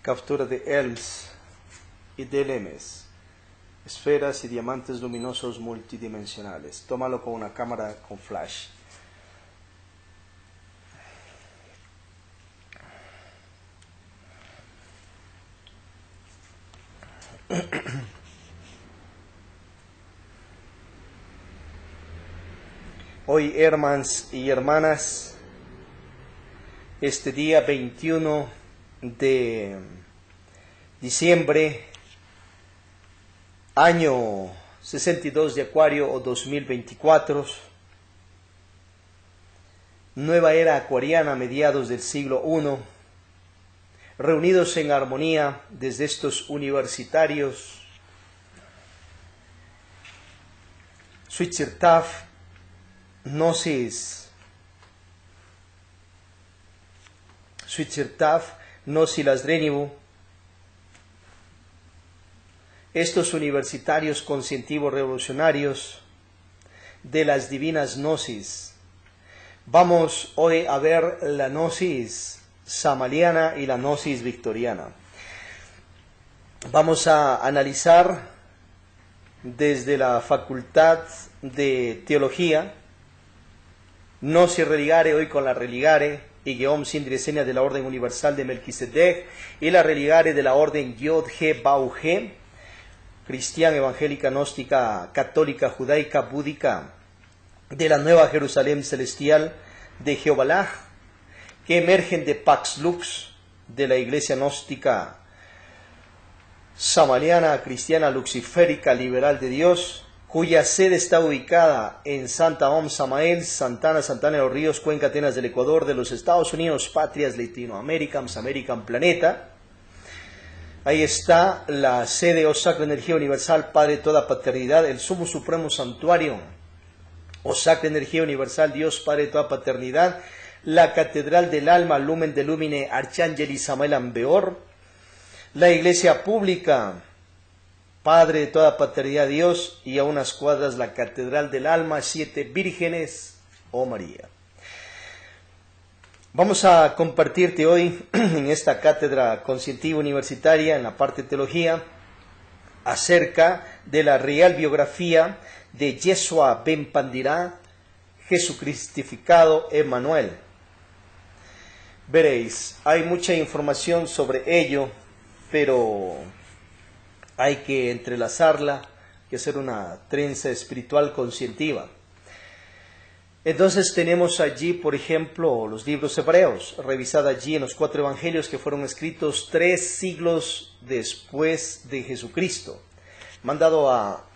captura de ELMS y DLMs, esferas y diamantes luminosos multidimensionales. Tómalo con una cámara con flash. Hoy, hermanos y hermanas, este día 21 de diciembre, año 62 de Acuario o 2024, nueva era acuariana, mediados del siglo I, reunidos en armonía desde estos universitarios, Switzer-Taff, Gnosis, Switzer-Taff, Gnosis Lasdrenibu, estos universitarios conscientivos revolucionarios de las divinas Gnosis. Vamos hoy a ver la Gnosis samaliana y la Gnosis victoriana. Vamos a analizar desde la Facultad de Teología, Gnosis Religare, hoy con la Religare, y Geom Sindriesenia de la Orden Universal de Melquisedec, y la Religare de la Orden Yod He Bau He, cristiana, evangélica, gnóstica, católica, judaica, búdica, de la Nueva Jerusalén Celestial, de Jehobalaj, que emergen de Pax Lux, de la Iglesia gnóstica samaliana, cristiana, luciférica, liberal de Dios, cuya sede está ubicada en Santa Om Samael, Santana de los Ríos, Cuenca, Atenas del Ecuador, de los Estados Unidos, patrias Latinoamérica, American Planeta. Ahí está la sede, oh Sacra Energía Universal, Padre de toda paternidad, el Sumo Supremo Santuario, oh Sacra Energía Universal, Dios Padre de toda paternidad, la Catedral del Alma, Lumen de Lumine, Archangeli Samael Ambeor, la Iglesia Pública, Padre de toda paternidad Dios, y a unas cuadras la Catedral del Alma, 7 Vírgenes, oh María. Vamos a compartirte hoy en esta cátedra conscientiva universitaria, en la parte de teología, acerca de la real biografía de Yeshua ben Pandirá, Jesucristificado Emmanuel. Veréis, hay mucha información sobre ello, pero hay que entrelazarla, hay que hacer una trenza espiritual conscientiva. Entonces tenemos allí, por ejemplo, los libros hebreos, revisada allí en los 4 evangelios que fueron escritos 3 siglos después de Jesucristo. Mandado a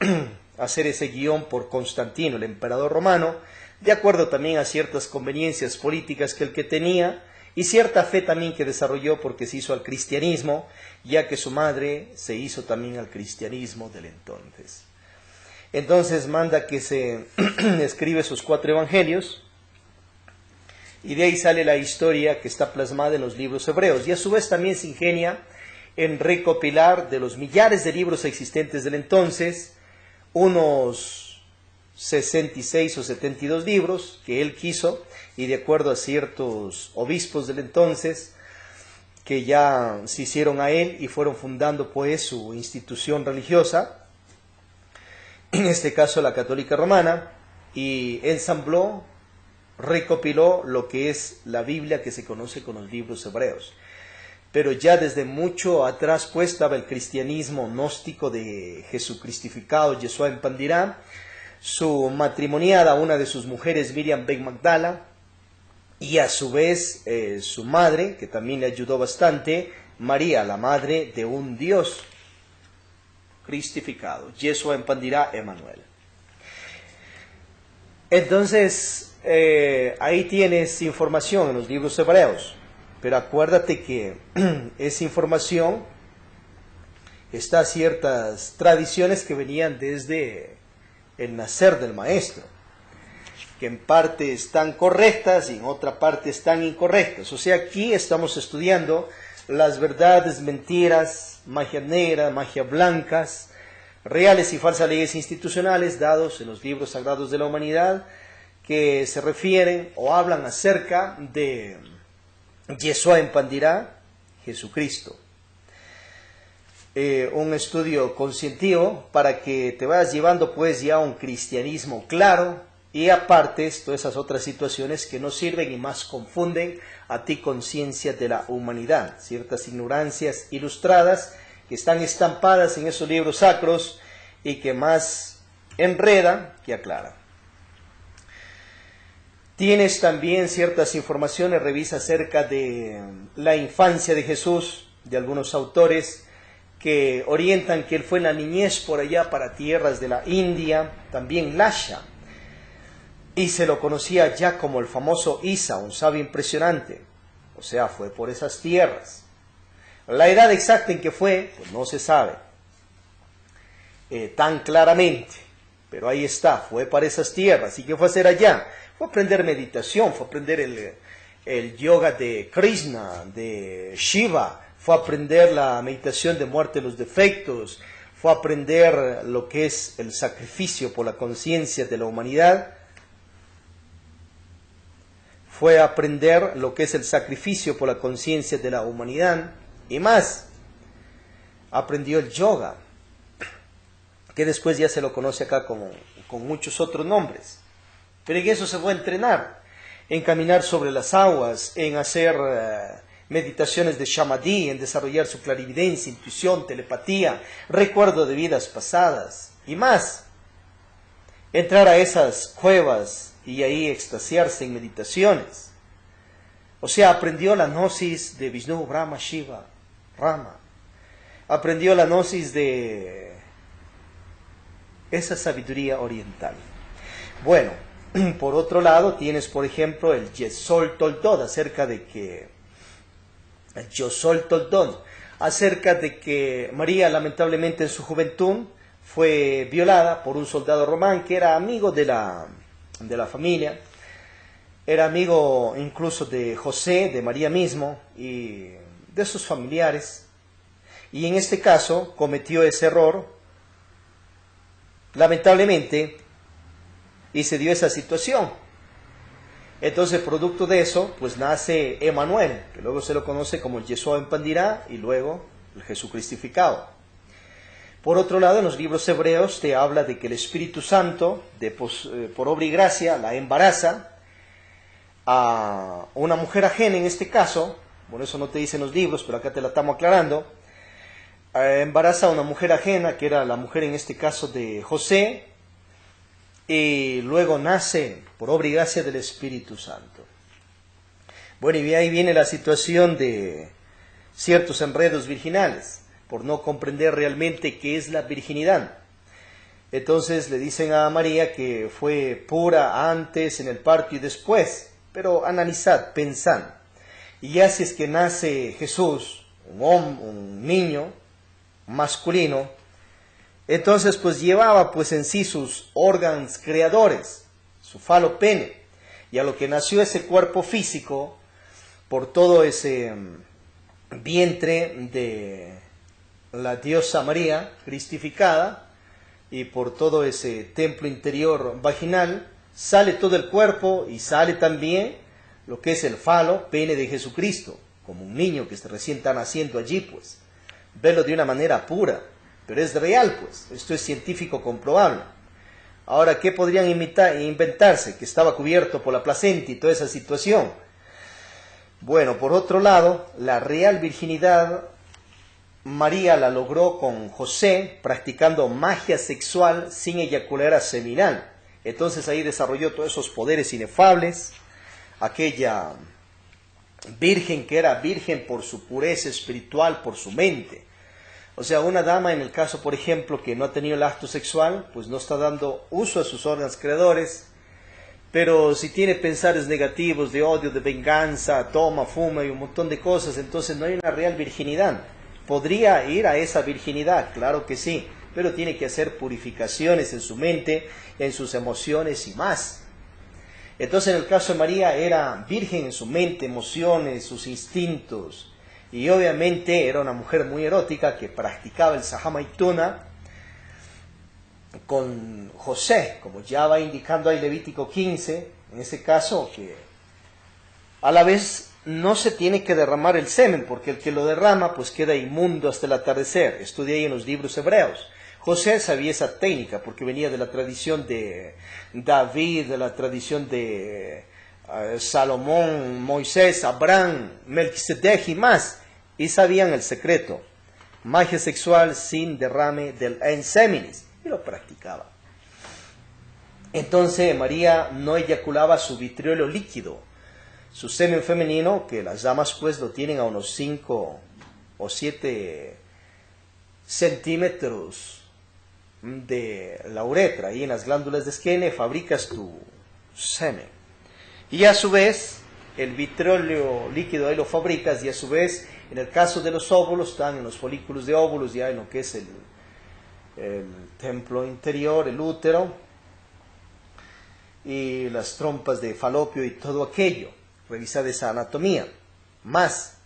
hacer ese guión por Constantino, el emperador romano, de acuerdo también a ciertas conveniencias políticas que tenía, y cierta fe también que desarrolló porque se hizo al cristianismo, ya que su madre se hizo también al cristianismo del entonces. Entonces manda que se escribe esos 4 evangelios, y de ahí sale la historia que está plasmada en los libros hebreos, y a su vez también se ingenia en recopilar de los millares de libros existentes del entonces, unos 66 o 72 libros que él quiso, y de acuerdo a ciertos obispos del entonces, que ya se hicieron a él y fueron fundando pues su institución religiosa, en este caso la católica romana, y ensambló, recopiló lo que es la Biblia que se conoce con los libros hebreos. Pero ya desde mucho atrás pues estaba el cristianismo gnóstico de Jesucristificado, Yeshua ben Pandirá, su matrimoniada, una de sus mujeres, Miriam ben Magdala, y a su vez su madre, que también le ayudó bastante, María, la madre de un Dios cristificado, Yeshua ben Pandirá, Emmanuel. Entonces, ahí tienes información en los libros hebreos, pero acuérdate que esa información está ciertas tradiciones que venían desde el nacer del maestro, que en parte están correctas y en otra parte están incorrectas. O sea, aquí estamos estudiando las verdades, mentiras, magia negra, magia blancas, reales y falsas leyes institucionales dados en los libros sagrados de la humanidad, que se refieren o hablan acerca de Yeshua ben Pandirá, Jesucristo. un estudio conscientivo para que te vayas llevando pues ya un cristianismo claro, y aparte todas esas otras situaciones que no sirven y más confunden a ti conciencia de la humanidad, ciertas ignorancias ilustradas que están estampadas en esos libros sacros y que más enredan que aclaran. Tienes también ciertas informaciones, revisa acerca de la infancia de Jesús, de algunos autores que orientan que él fue en la niñez por allá para tierras de la India, también Lasha, y se lo conocía ya como el famoso Isa, un sabio impresionante, o sea, fue por esas tierras. La edad exacta en que fue, pues no se sabe tan claramente, pero ahí está, fue para esas tierras. ¿Y qué fue a hacer allá? Fue a aprender meditación, fue a aprender el yoga de Krishna, de Shiva, fue a aprender la meditación de muerte de los defectos, fue a aprender lo que es el sacrificio por la conciencia de la humanidad, fue a aprender lo que es el sacrificio por la conciencia de la humanidad y más. Aprendió el yoga, que después ya se lo conoce acá con muchos otros nombres. Pero en eso se fue a entrenar, en caminar sobre las aguas, en hacer meditaciones de Shamadhi, en desarrollar su clarividencia, intuición, telepatía, recuerdo de vidas pasadas y más. Entrar a esas cuevas y ahí extasiarse en meditaciones. O sea, aprendió la gnosis de Vishnu, Brahma, Shiva, Rama. Aprendió la gnosis de esa sabiduría oriental. Bueno, por otro lado tienes, por ejemplo, el Yesol Toldot, acerca de que María, lamentablemente en su juventud, fue violada por un soldado román que era amigo de la familia, era amigo incluso de José, de María mismo, y de sus familiares, y en este caso cometió ese error, lamentablemente, y se dio esa situación. Entonces, producto de eso, pues nace Emanuel, que luego se lo conoce como el Yeshua en Pandirá, y luego el Jesús cristificado. Por otro lado, en los libros hebreos te habla de que el Espíritu Santo, por obra y gracia, la embaraza a una mujer ajena en este caso. Bueno, eso no te dicen los libros, pero acá te la estamos aclarando. Embaraza a una mujer ajena, que era la mujer en este caso de José, y luego nace por obra y gracia del Espíritu Santo. Bueno, y ahí viene la situación de ciertos enredos virginales, por no comprender realmente qué es la virginidad. Entonces le dicen a María que fue pura antes, en el parto y después. Pero analizad, pensad. Y ya si es que nace Jesús, un niño masculino, entonces pues llevaba pues en sí sus órganos creadores, su falo pene. Y a lo que nació ese cuerpo físico, por todo ese vientre de la diosa María cristificada, y por todo ese templo interior vaginal, sale todo el cuerpo y sale también lo que es el falo, pene de Jesucristo, como un niño que recién está naciendo allí, pues. Verlo de una manera pura, pero es real, pues. Esto es científico comprobable. Ahora, ¿qué podrían inventarse? Que estaba cubierto por la placenta y toda esa situación. Bueno, por otro lado, la real virginidad María la logró con José, practicando magia sexual sin eyacular seminal. Entonces ahí desarrolló todos esos poderes inefables. Aquella virgen que era virgen por su pureza espiritual, por su mente. O sea, una dama en el caso, por ejemplo, que no ha tenido el acto sexual, pues no está dando uso a sus órganos creadores. Pero si tiene pensares negativos de odio, de venganza, toma, fuma y un montón de cosas, entonces no hay una real virginidad. ¿Podría ir a esa virginidad? Claro que sí, pero tiene que hacer purificaciones en su mente, en sus emociones y más. Entonces en el caso de María era virgen en su mente, emociones, sus instintos, y obviamente era una mujer muy erótica que practicaba el Sahamaituna con José, como ya va indicando ahí Levítico 15, en ese caso, que a la vez no se tiene que derramar el semen, porque el que lo derrama pues queda inmundo hasta el atardecer. Estudié ahí en los libros hebreos. José sabía esa técnica porque venía de la tradición de David, de la tradición de Salomón, Moisés, Abraham, Melquisedec y más, y sabían el secreto: magia sexual sin derrame del enseminis, y lo practicaba. Entonces María no eyaculaba su vitriolo líquido, su semen femenino, que las damas pues lo tienen a unos 5 o 7 centímetros de la uretra, y en las glándulas de Skene fabricas tu semen. Y a su vez, el vitriolo líquido ahí lo fabricas, y a su vez, en el caso de los óvulos, están en los folículos de óvulos, ya en lo que es el templo interior, el útero, y las trompas de falopio y todo aquello. Revisad esa anatomía. Más.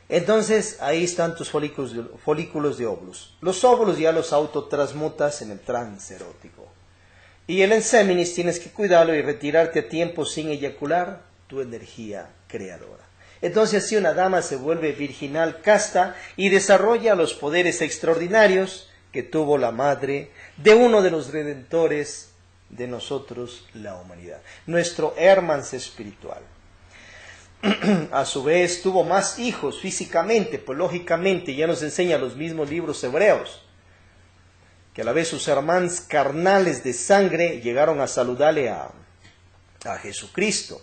Entonces, ahí están tus folículos de óvulos. Los óvulos ya los autotransmutas en el trance erótico. Y el enseminis tienes que cuidarlo y retirarte a tiempo sin eyacular tu energía creadora. Entonces así una dama se vuelve virginal, casta, y desarrolla los poderes extraordinarios que tuvo la madre de uno de los redentores de nosotros, la humanidad, nuestro Hermans espiritual. A su vez tuvo más hijos físicamente, pues lógicamente ya nos enseña los mismos libros hebreos, que a la vez sus hermanos carnales de sangre llegaron a saludarle a Jesucristo.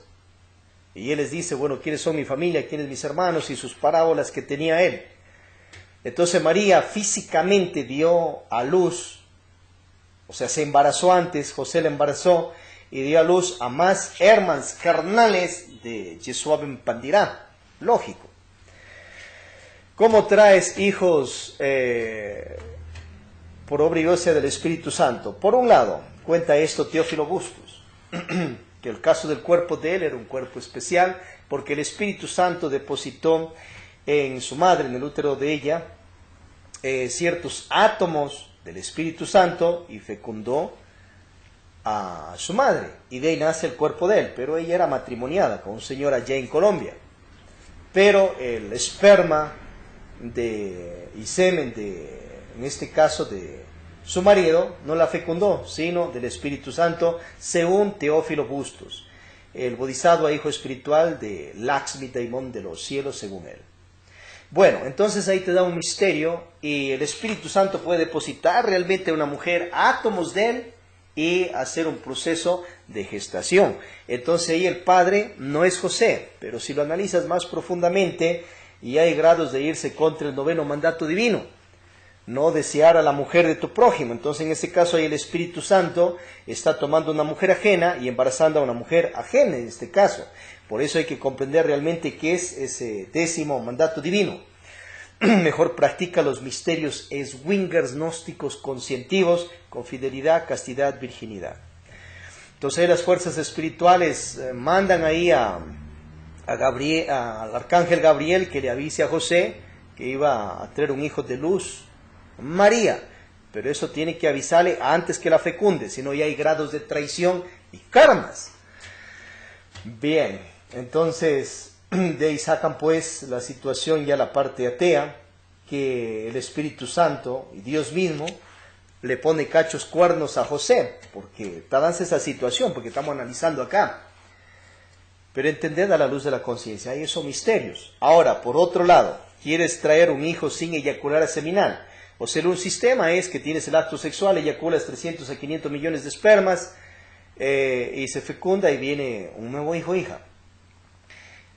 Y él les dice, bueno, ¿quiénes son mi familia? ¿Quiénes mis hermanos? Y sus parábolas que tenía él. Entonces María físicamente dio a luz, o sea, se embarazó antes, José la embarazó, y dio a luz a más hermanos carnales de Yeshua ben Pandirá. Lógico. ¿Cómo traes hijos por obra y gracia del Espíritu Santo? Por un lado, cuenta esto Teófilo Bustos, que el caso del cuerpo de él era un cuerpo especial, porque el Espíritu Santo depositó en su madre, en el útero de ella, ciertos átomos del Espíritu Santo y fecundó a su madre, y de ahí nace el cuerpo de él. Pero ella era matrimoniada con un señor allá en Colombia, pero el esperma y semen en este caso de su marido no la fecundó, sino del Espíritu Santo, según Teófilo Bustos, el bodhisattva hijo espiritual de Lakshmi Daimon de los cielos, según él. Bueno, entonces ahí te da un misterio, y el Espíritu Santo puede depositar realmente en una mujer átomos de él y hacer un proceso de gestación. Entonces ahí el padre no es José, pero si lo analizas más profundamente, y hay grados de irse contra el 9º mandato divino, no desear a la mujer de tu prójimo. Entonces en ese caso ahí el Espíritu Santo está tomando una mujer ajena y embarazando a una mujer ajena en este caso. Por eso hay que comprender realmente qué es ese 10º mandato divino. Mejor practica los misterios swingers gnósticos conscientivos con fidelidad, castidad, virginidad. Entonces ahí las fuerzas espirituales mandan ahí al arcángel Gabriel que le avise a José que iba a traer un hijo de luz, María, pero eso tiene que avisarle antes que la fecunde, si no ya hay grados de traición y karmas. Bien, entonces de ahí sacan pues la situación ya la parte atea, que el Espíritu Santo y Dios mismo le pone cachos cuernos a José, porque danse esa situación, porque estamos analizando acá. Pero entended a la luz de la conciencia, hay esos misterios. Ahora, por otro lado, quieres traer un hijo sin eyacular seminal. O sea, un sistema es que tienes el acto sexual, eyaculas 300 a 500 millones de espermas, y se fecunda y viene un nuevo hijo o hija.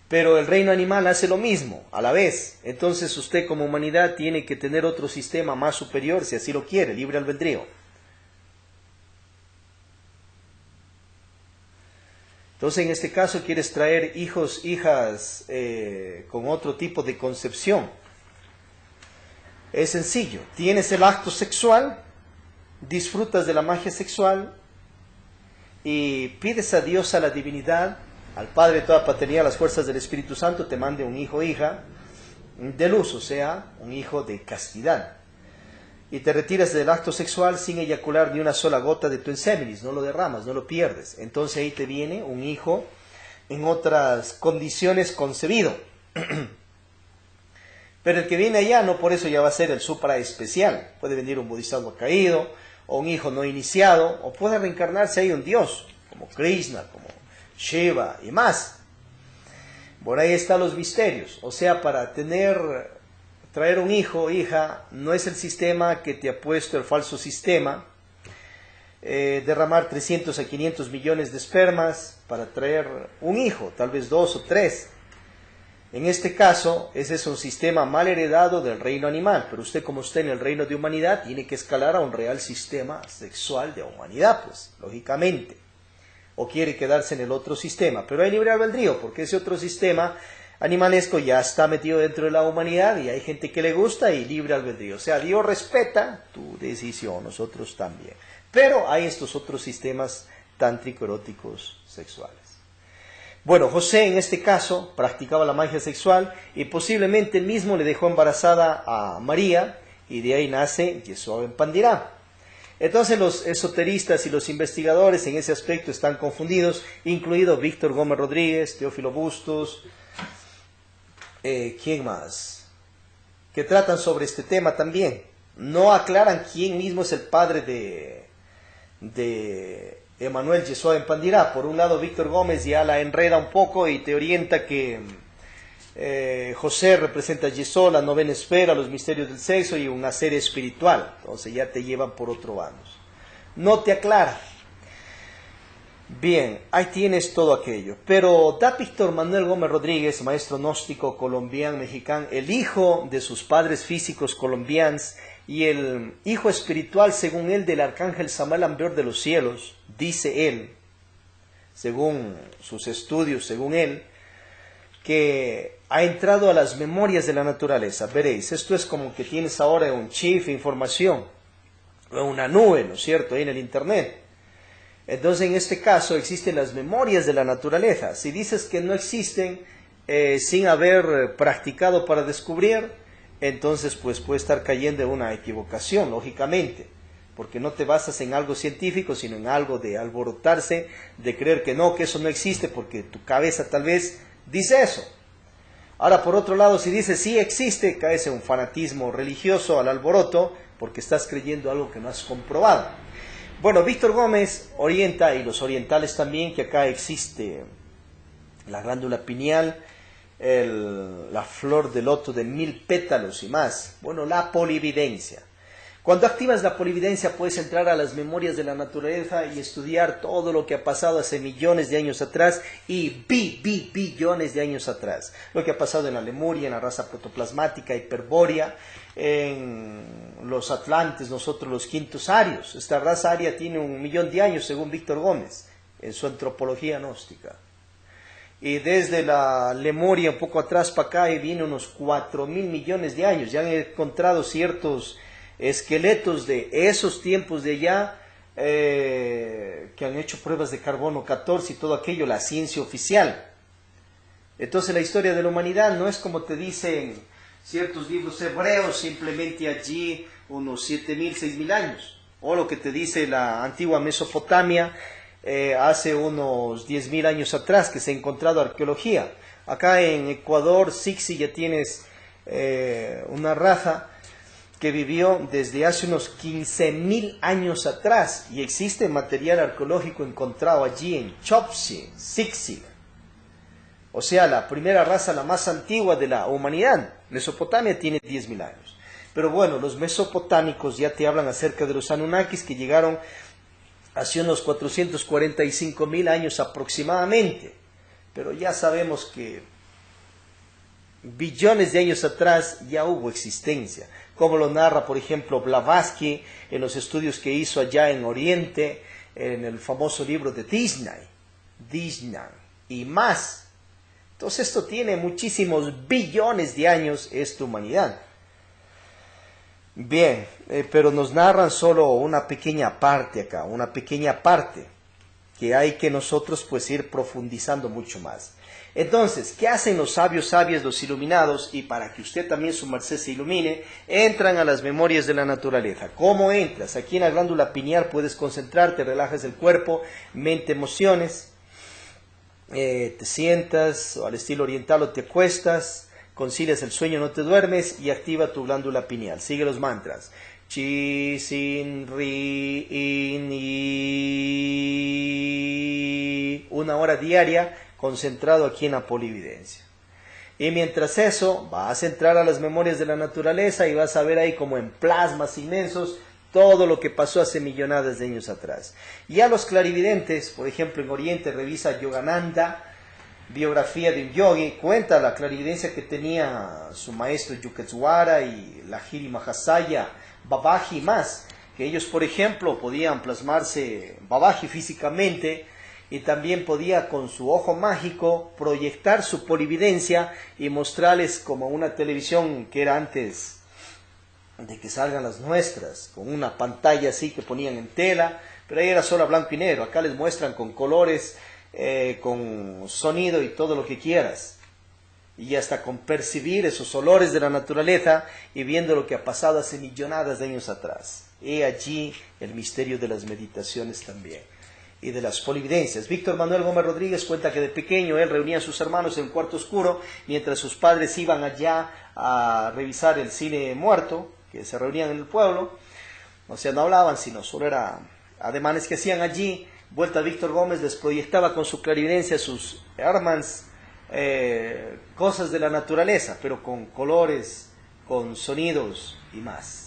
Pero el reino animal hace lo mismo, a la vez. Entonces usted como humanidad tiene que tener otro sistema más superior, si así lo quiere, libre albedrío. Entonces en este caso quieres traer hijos, hijas con otro tipo de concepción. Es sencillo, tienes el acto sexual, disfrutas de la magia sexual y pides a Dios, a la divinidad, al Padre de toda paternidad, a las fuerzas del Espíritu Santo, te mande un hijo o hija de luz, o sea, un hijo de castidad. Y te retiras del acto sexual sin eyacular ni una sola gota de tu enseminis, no lo derramas, no lo pierdes. Entonces ahí te viene un hijo en otras condiciones concebido. Pero el que viene allá no por eso ya va a ser el supra especial. Puede venir un bodhisattva caído, o un hijo no iniciado, o puede reencarnarse ahí un dios, como Krishna, como Shiva y más. Por ahí están los misterios. O sea, para traer un hijo o hija, no es el sistema que te ha puesto el falso sistema, derramar 300 a 500 millones de espermas para traer un hijo, tal vez 2 o 3. En este caso, ese es un sistema mal heredado del reino animal, pero usted como está en el reino de humanidad tiene que escalar a un real sistema sexual de humanidad, pues, lógicamente. O quiere quedarse en el otro sistema, pero hay libre albedrío, porque ese otro sistema animalesco ya está metido dentro de la humanidad y hay gente que le gusta y libre albedrío. O sea, Dios respeta tu decisión, nosotros también. Pero hay estos otros sistemas tántrico-eróticos sexuales. Bueno, José en este caso practicaba la magia sexual y posiblemente él mismo le dejó embarazada a María y de ahí nace Yeshua ben Pandira. Entonces los esoteristas y los investigadores en ese aspecto están confundidos, incluido Víctor Gómez Rodríguez, Teófilo Bustos, ¿quién más? Que tratan sobre este tema también. No aclaran quién mismo es el padre de Emanuel Yeshua ben Pandira. Por un lado, Víctor Gómez ya la enreda un poco y te orienta que José representa a Yeshua, la novena esfera, los misterios del sexo y un nacer espiritual. Entonces ya te llevan por otro bando. No te aclara. Bien, ahí tienes todo aquello. Pero da Víctor Manuel Gómez Rodríguez, maestro gnóstico colombiano, mexicano, el hijo de sus padres físicos colombianos y el hijo espiritual, según él, del arcángel Samael Ambeor de los cielos, dice él, según sus estudios, según él, que ha entrado a las memorias de la naturaleza. Veréis, esto es como que tienes ahora un chip, información, una nube, ¿no es cierto?, ahí en el internet. Entonces, en este caso, existen las memorias de la naturaleza. Si dices que no existen, sin haber practicado para descubrir, entonces pues puede estar cayendo en una equivocación, lógicamente, porque no te basas en algo científico, sino en algo de alborotarse, de creer que eso no existe, porque tu cabeza tal vez dice eso. Ahora, por otro lado, si dices sí existe, caes en un fanatismo religioso al alboroto, porque estás creyendo algo que no has comprobado. Bueno, Víctor Gómez orienta, y los orientales también, que acá existe la glándula pineal, la flor de loto de 1000 pétalos y más. Bueno, la polividencia. Cuando activas la polividencia puedes entrar a las memorias de la naturaleza y estudiar todo lo que ha pasado hace millones de años atrás y billones de años atrás. Lo que ha pasado en la Lemuria, en la raza protoplasmática hiperbórea, en los atlantes, nosotros los quintos arios. Esta raza aria tiene 1 millón de años según Víctor Gómez en su antropología gnóstica. Y desde la Lemuria un poco atrás para acá y viene unos 4.000 millones de años. Ya han encontrado ciertos esqueletos de esos tiempos de allá que han hecho pruebas de carbono 14 y todo aquello, la ciencia oficial. Entonces la historia de la humanidad no es como te dicen ciertos libros hebreos, simplemente allí unos 7.000, 6.000 años. O lo que te dice la antigua Mesopotamia hace unos 10.000 años atrás, que se ha encontrado arqueología. Acá en Ecuador, Sixi, ya tienes una raza que vivió desde hace unos 15.000 años atrás y existe material arqueológico encontrado allí en Chopsi, Sixi. O sea, la primera raza, la más antigua de la humanidad. Mesopotamia tiene 10.000 años. Pero bueno, los mesopotámicos ya te hablan acerca de los Anunnakis que llegaron hace unos 445.000 años aproximadamente. Pero ya sabemos que billones de años atrás ya hubo existencia, como lo narra por ejemplo Blavatsky en los estudios que hizo allá en Oriente, en el famoso libro de Disney y más. Entonces esto tiene muchísimos billones de años, esta humanidad. Bien, pero nos narran solo una pequeña parte acá, una pequeña parte, que hay que nosotros pues ir profundizando mucho más. Entonces, ¿qué hacen los sabios, los iluminados? Y para que usted también su merced se ilumine, entran a las memorias de la naturaleza. ¿Cómo entras? Aquí en la glándula pineal puedes concentrarte, relajas el cuerpo, mente, emociones. te sientas o al estilo oriental o te acuestas, concilias el sueño, no te duermes y activa tu glándula pineal. Sigue los mantras. Chi, sin, ri, in, i. 1 hora diaria concentrado aquí en la polividencia. Y mientras eso, vas a entrar a las memorias de la naturaleza y vas a ver ahí como en plasmas inmensos todo lo que pasó hace millonadas de años atrás. Y a los clarividentes, por ejemplo en Oriente, revisa Yogananda, biografía de un yogi, cuenta la clarividencia que tenía su maestro Yuketswara y Lahiri Mahasaya, Babaji y más, que ellos por ejemplo podían plasmarse, Babaji físicamente, y también podía con su ojo mágico proyectar su polividencia y mostrarles como una televisión que era antes de que salgan las nuestras, con una pantalla así que ponían en tela, pero ahí era solo blanco y negro. Acá les muestran con colores, con sonido y todo lo que quieras, y hasta con percibir esos olores de la naturaleza y viendo lo que ha pasado hace millonadas de años atrás. He allí el misterio de las meditaciones también y de las polividencias. Víctor Manuel Gómez Rodríguez cuenta que de pequeño él reunía a sus hermanos en un cuarto oscuro mientras sus padres iban allá a revisar el cine muerto, que se reunían en el pueblo. O sea, no hablaban, sino solo era ademanes que hacían allí. Vuelta Víctor Gómez les proyectaba con su clarividencia sus hermanos, cosas de la naturaleza, pero con colores, con sonidos y más.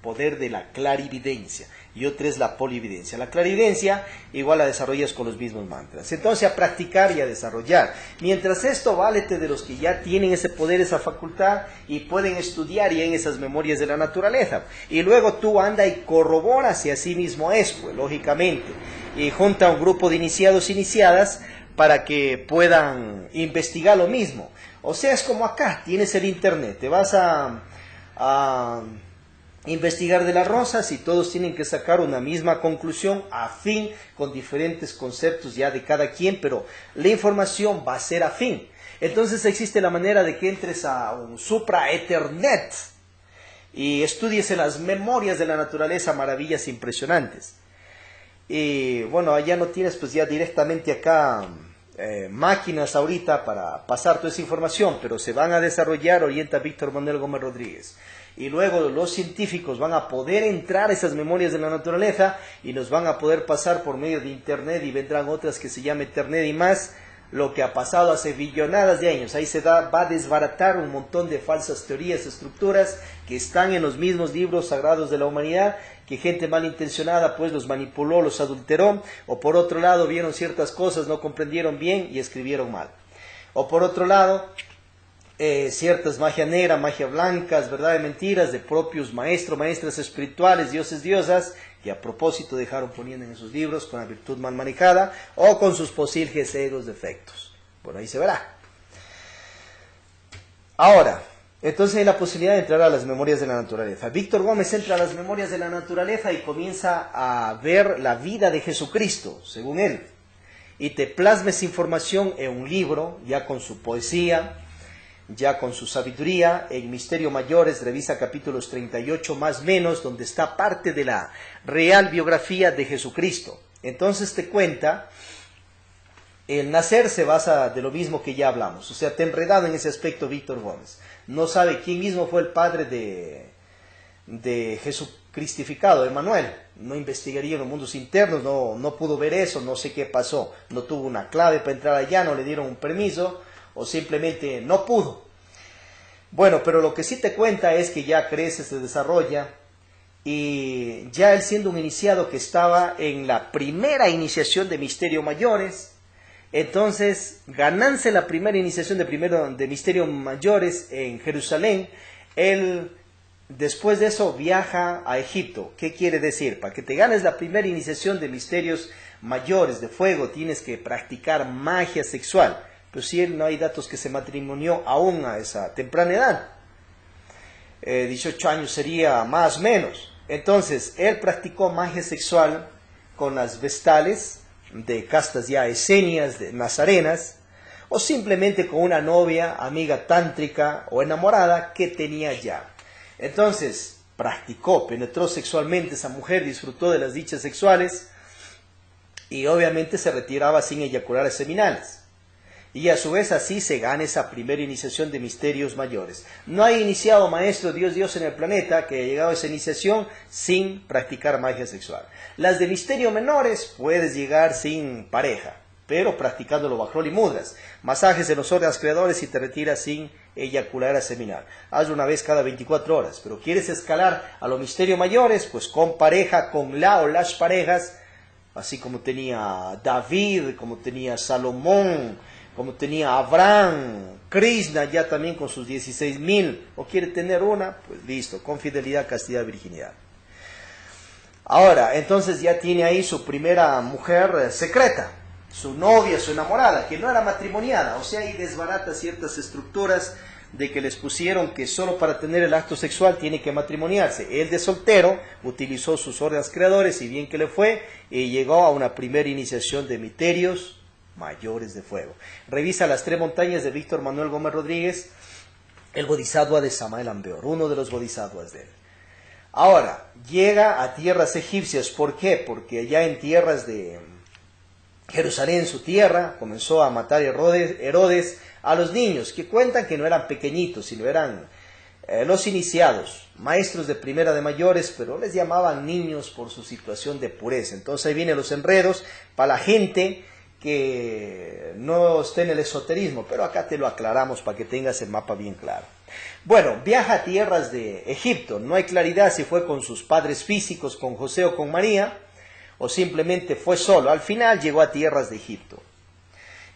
Poder de la clarividencia. Y otra es la polividencia. La clarividencia igual la desarrollas con los mismos mantras. Entonces a practicar y a desarrollar. Mientras esto, válete de los que ya tienen ese poder, esa facultad y pueden estudiar y en esas memorias de la naturaleza. Y luego tú anda y corrobora si así mismo es, pues lógicamente. Y junta a un grupo de iniciados, iniciadas, para que puedan investigar lo mismo. O sea, es como acá, tienes el internet, te vas a investigar de las rosas y todos tienen que sacar una misma conclusión afín con diferentes conceptos ya de cada quien, pero la información va a ser afín. Entonces existe la manera de que entres a un supra ethernet y estudies en las memorias de la naturaleza maravillas impresionantes. Y bueno, allá no tienes pues ya directamente acá máquinas ahorita para pasar toda esa información, pero se van a desarrollar, orienta Víctor Manuel Gómez Rodríguez. Y luego los científicos van a poder entrar a esas memorias de la naturaleza y nos van a poder pasar por medio de internet, y vendrán otras que se llame internet y más, lo que ha pasado hace billonadas de años. Ahí va a desbaratar un montón de falsas teorías, estructuras que están en los mismos libros sagrados de la humanidad, que gente malintencionada pues los manipuló, los adulteró, o por otro lado vieron ciertas cosas, no comprendieron bien y escribieron mal. O por otro lado, ciertas magia negra, magia blancas, verdad de mentiras de propios maestros, maestras espirituales, dioses, diosas, que a propósito dejaron poniendo en sus libros con la virtud mal manejada o con sus posibles egos defectos. Bueno, ahí se verá. Ahora, entonces hay la posibilidad de entrar a las memorias de la naturaleza. Víctor Gómez entra a las memorias de la naturaleza y comienza a ver la vida de Jesucristo, según él. Y te plasma esa información en un libro, ya con su poesía, ya con su sabiduría. En Misterio Mayores revisa capítulos 38 más menos, donde está parte de la real biografía de Jesucristo. Entonces te cuenta, el nacer se basa de lo mismo que ya hablamos, o sea, te enredado en ese aspecto Víctor Gómez. No sabe quién mismo fue el padre de Jesús cristificado, Emanuel. No investigaría en los mundos internos, no pudo ver eso, no sé qué pasó. No tuvo una clave para entrar allá, no le dieron un permiso, o simplemente no pudo. Bueno, pero lo que sí te cuenta es que ya crece, se desarrolla, y ya él siendo un iniciado que estaba en la primera iniciación de Misterio Mayores, entonces ganarse la primera iniciación de Misterio Mayores en Jerusalén, él después de eso viaja a Egipto. ¿Qué quiere decir? Para que te ganes la primera iniciación de Misterios Mayores de fuego tienes que practicar magia sexual. Pero si él no hay datos que se matrimonió aún a esa temprana edad, 18 años sería más o menos. Entonces él practicó magia sexual con las vestales de castas ya esenias, de nazarenas, o simplemente con una novia, amiga tántrica o enamorada que tenía ya. Entonces practicó, penetró sexualmente, esa mujer disfrutó de las dichas sexuales y obviamente se retiraba sin eyacular seminales. Y a su vez así se gana esa primera iniciación de misterios mayores. No hay iniciado maestro Dios en el planeta que haya llegado a esa iniciación sin practicar magia sexual. Las de misterio menores puedes llegar sin pareja, pero practicándolo bajo y mudras. Masajes en los órganos creadores y te retiras sin eyacular a seminal. Hazlo una vez cada 24 horas. Pero quieres escalar a los misterios mayores, pues con pareja, con la o las parejas, así como tenía David, como tenía Salomón, como tenía Abraham, Krishna ya también con sus 16,000, o quiere tener una, pues listo, con fidelidad, castidad, virginidad. Ahora, entonces ya tiene ahí su primera mujer secreta, su novia, su enamorada, que no era matrimoniada, o sea, ahí desbarata ciertas estructuras de que les pusieron que solo para tener el acto sexual tiene que matrimoniarse. Él de soltero utilizó sus órganos creadores y bien que le fue, y llegó a una primera iniciación de misterios mayores de fuego. Revisa Las Tres Montañas de Víctor Manuel Gómez Rodríguez, el bodhisattva de Samael Ambeor, uno de los bodhisattvas de él. Ahora, llega a tierras egipcias. ¿Por qué? Porque allá en tierras de Jerusalén, su tierra, comenzó a matar Herodes a los niños, que cuentan que no eran pequeñitos, sino eran los iniciados, maestros de primera de mayores, pero les llamaban niños por su situación de pureza. Entonces ahí vienen los enredos para la gente que no esté en el esoterismo, pero acá te lo aclaramos para que tengas el mapa bien claro. Bueno, viaja a tierras de Egipto. No hay claridad si fue con sus padres físicos, con José o con María, o simplemente fue solo. Al final llegó a tierras de Egipto.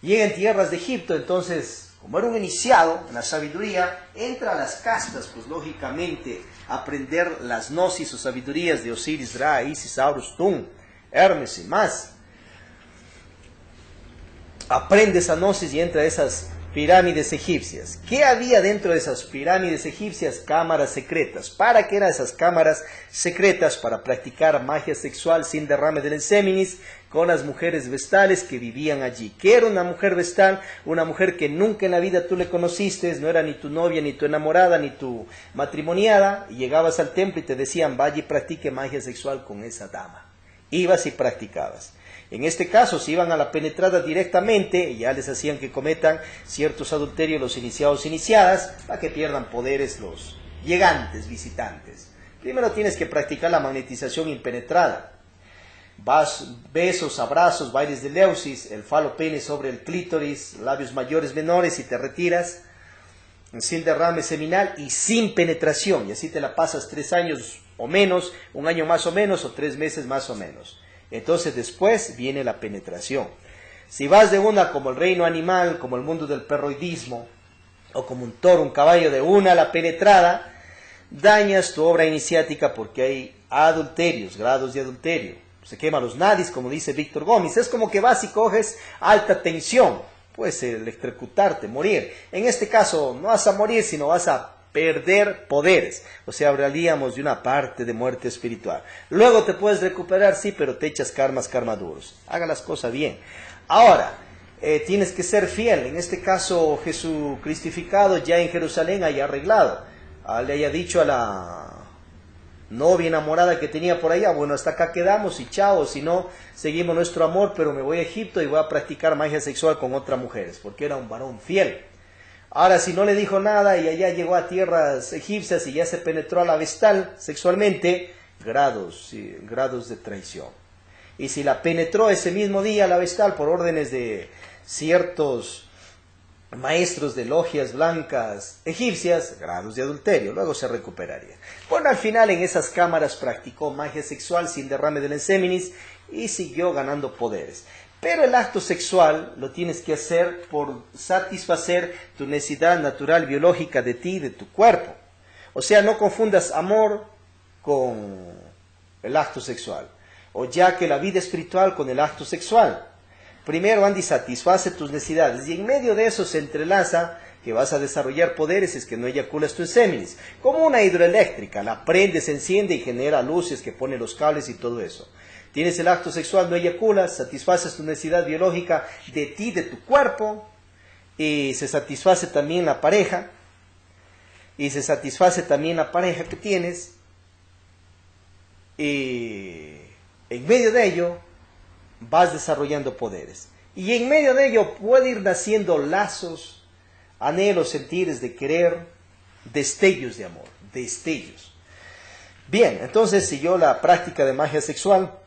Llega en tierras de Egipto, entonces, como era un iniciado en la sabiduría, entra a las castas, pues lógicamente aprender las gnosis o sabidurías de Osiris, Ra, Isis, Horus, Tum, Hermes y más. Aprende esa gnosis y entra a esas pirámides egipcias. ¿Qué había dentro de esas pirámides egipcias? Cámaras secretas. ¿Para qué eran esas cámaras secretas? Para practicar magia sexual sin derrame del enseminis con las mujeres vestales que vivían allí. ¿Qué era una mujer vestal? Una mujer que nunca en la vida tú le conociste, no era ni tu novia, ni tu enamorada, ni tu matrimoniada, y llegabas al templo y te decían, vaya y practique magia sexual con esa dama. Ibas y practicabas. En este caso, si iban a la penetrada directamente, ya les hacían que cometan ciertos adulterios los iniciados iniciadas, para que pierdan poderes los llegantes, visitantes. Primero tienes que practicar la magnetización impenetrada. Besos, abrazos, bailes de leusis, el falo pene sobre el clítoris, labios mayores, menores, y te retiras sin derrame seminal y sin penetración. Y así te la pasas 3 años o menos, 1 año más o menos, o 3 meses más o menos. Entonces después viene la penetración. Si vas de una como el reino animal, como el mundo del perroidismo, o como un toro, un caballo, de una a la penetrada, dañas tu obra iniciática porque hay adulterios, grados de adulterio. Se queman los nadis, como dice Víctor Gómez. Es como que vas y coges alta tensión. Puedes electrocutarte, morir. En este caso no vas a morir, sino vas a perder poderes, o sea, hablaríamos de una parte de muerte espiritual. Luego te puedes recuperar, sí, pero te echas karma duros. Haga las cosas bien. Ahora, tienes que ser fiel. En este caso, Jesús cristificado ya en Jerusalén haya arreglado. Le haya dicho a la novia enamorada que tenía por allá, bueno, hasta acá quedamos y chao, si no, seguimos nuestro amor, pero me voy a Egipto y voy a practicar magia sexual con otras mujeres, porque era un varón fiel. Ahora, si no le dijo nada y allá llegó a tierras egipcias y ya se penetró a la vestal sexualmente, grados de traición. Y si la penetró ese mismo día a la vestal por órdenes de ciertos maestros de logias blancas egipcias, grados de adulterio, luego se recuperaría. Bueno, al final en esas cámaras practicó magia sexual sin derrame del enseminis y siguió ganando poderes. Pero el acto sexual lo tienes que hacer por satisfacer tu necesidad natural biológica de ti y de tu cuerpo. O sea, no confundas amor con el acto sexual, o ya que la vida espiritual con el acto sexual. Primero anda y satisface tus necesidades, y en medio de eso se entrelaza que vas a desarrollar poderes es que no eyaculas tu enseminis. Como una hidroeléctrica, la prende, se enciende y genera luces que pone los cables y todo eso. Tienes el acto sexual, no eyaculas, satisfaces tu necesidad biológica de ti, de tu cuerpo, y se satisface también la pareja, que tienes, y en medio de ello vas desarrollando poderes. Y en medio de ello puede ir naciendo lazos, anhelos, sentires de querer, destellos de amor, destellos. Bien, entonces siguió la práctica de magia sexual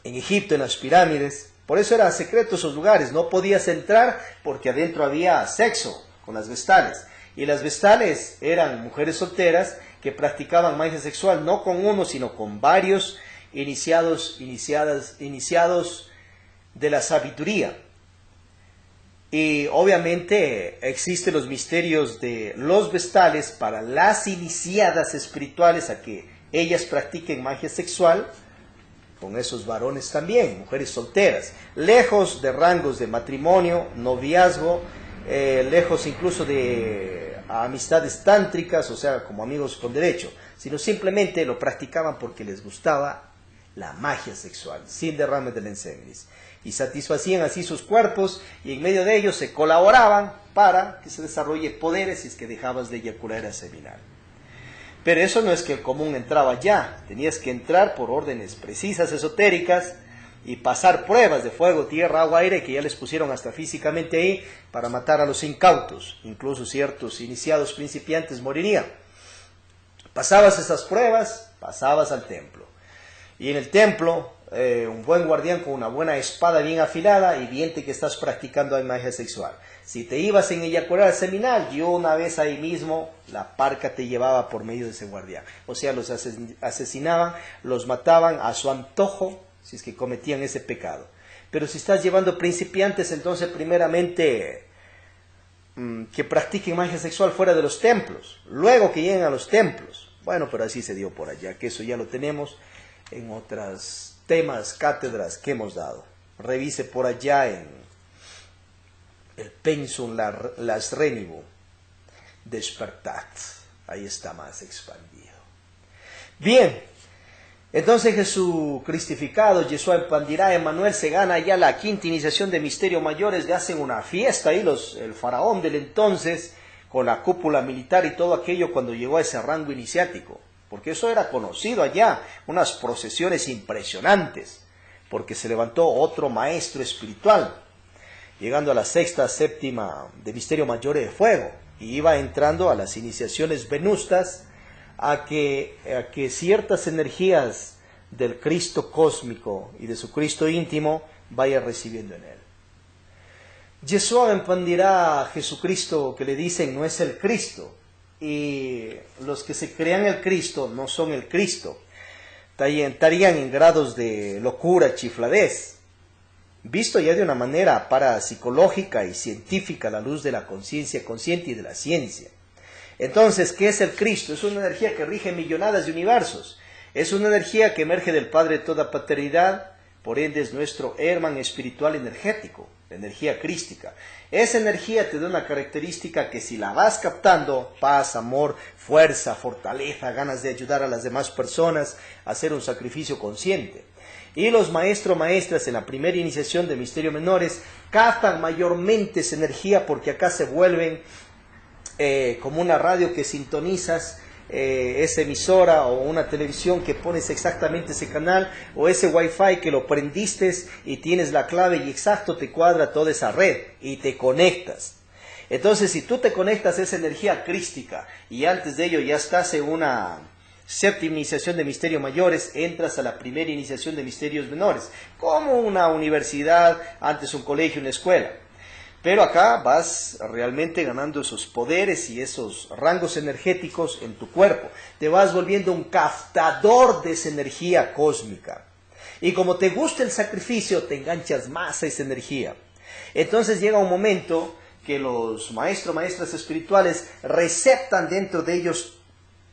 en Egipto, en las pirámides. Por eso eran secretos esos lugares, no podías entrar porque adentro había sexo con las vestales. Y las vestales eran mujeres solteras que practicaban magia sexual, no con uno, sino con varios iniciados de la sabiduría. Y obviamente existen los misterios de los vestales para las iniciadas espirituales a que ellas practiquen magia sexual, con esos varones también, mujeres solteras, lejos de rangos de matrimonio, noviazgo, lejos incluso de amistades tántricas, o sea, como amigos con derecho, sino simplemente lo practicaban porque les gustaba la magia sexual, sin derrame de enseñanza. Y satisfacían así sus cuerpos, y en medio de ellos se colaboraban para que se desarrolle poderes si es que dejabas de eyacular a seminal. Pero eso no es que el común entraba ya, tenías que entrar por órdenes precisas, esotéricas, y pasar pruebas de fuego, tierra, agua, aire, que ya les pusieron hasta físicamente ahí, para matar a los incautos. Incluso ciertos iniciados principiantes morirían. Pasabas esas pruebas, pasabas al templo. Y en el templo, un buen guardián con una buena espada bien afilada, y evidente que estás practicando magia sexual. Si te ibas en eyacular seminal, yo una vez ahí mismo, la parca te llevaba por medio de ese guardián. O sea, los asesinaban, los mataban a su antojo, si es que cometían ese pecado. Pero si estás llevando principiantes, entonces primeramente que practiquen magia sexual fuera de los templos, luego que lleguen a los templos. Bueno, pero así se dio por allá, que eso ya lo tenemos en otros temas, cátedras que hemos dado. Revise por allá en el Pensum las Renivo, Despertat, ahí está más expandido. Bien, entonces Jesús cristificado, Yeshua expandirá, Emmanuel se gana ya la quinta iniciación de misterios mayores, le hacen una fiesta ahí el faraón del entonces, con la cúpula militar y todo aquello cuando llegó a ese rango iniciático, porque eso era conocido allá, unas procesiones impresionantes, porque se levantó otro maestro espiritual, llegando a la sexta, séptima de misterio mayor de fuego, y iba entrando a las iniciaciones venustas, a que ciertas energías del Cristo cósmico y de su Cristo íntimo vaya recibiendo en él. Yeshua expandirá a Jesucristo, que le dicen no es el Cristo, y los que se crean el Cristo no son el Cristo, estarían en grados de locura, chifladez, visto ya de una manera parapsicológica y científica a la luz de la conciencia consciente y de la ciencia. Entonces, ¿qué es el Cristo? Es una energía que rige millonadas de universos. Es una energía que emerge del Padre de toda paternidad, por ende es nuestro hermano espiritual energético, la energía crística. Esa energía te da una característica que si la vas captando, paz, amor, fuerza, fortaleza, ganas de ayudar a las demás personas, hacer un sacrificio consciente. Y los maestras en la primera iniciación de misterios menores captan mayormente esa energía porque acá se vuelven como una radio que sintonizas esa emisora o una televisión que pones exactamente ese canal o ese wifi que lo prendiste y tienes la clave y exacto te cuadra toda esa red y te conectas. Entonces si tú te conectas a esa energía crística y antes de ello ya estás en una séptima iniciación de misterios mayores, entras a la primera iniciación de misterios menores, como una universidad, antes un colegio, una escuela. Pero acá vas realmente ganando esos poderes y esos rangos energéticos en tu cuerpo. Te vas volviendo un captador de esa energía cósmica. Y como te gusta el sacrificio, te enganchas más a esa energía. Entonces llega un momento que los maestras espirituales receptan dentro de ellos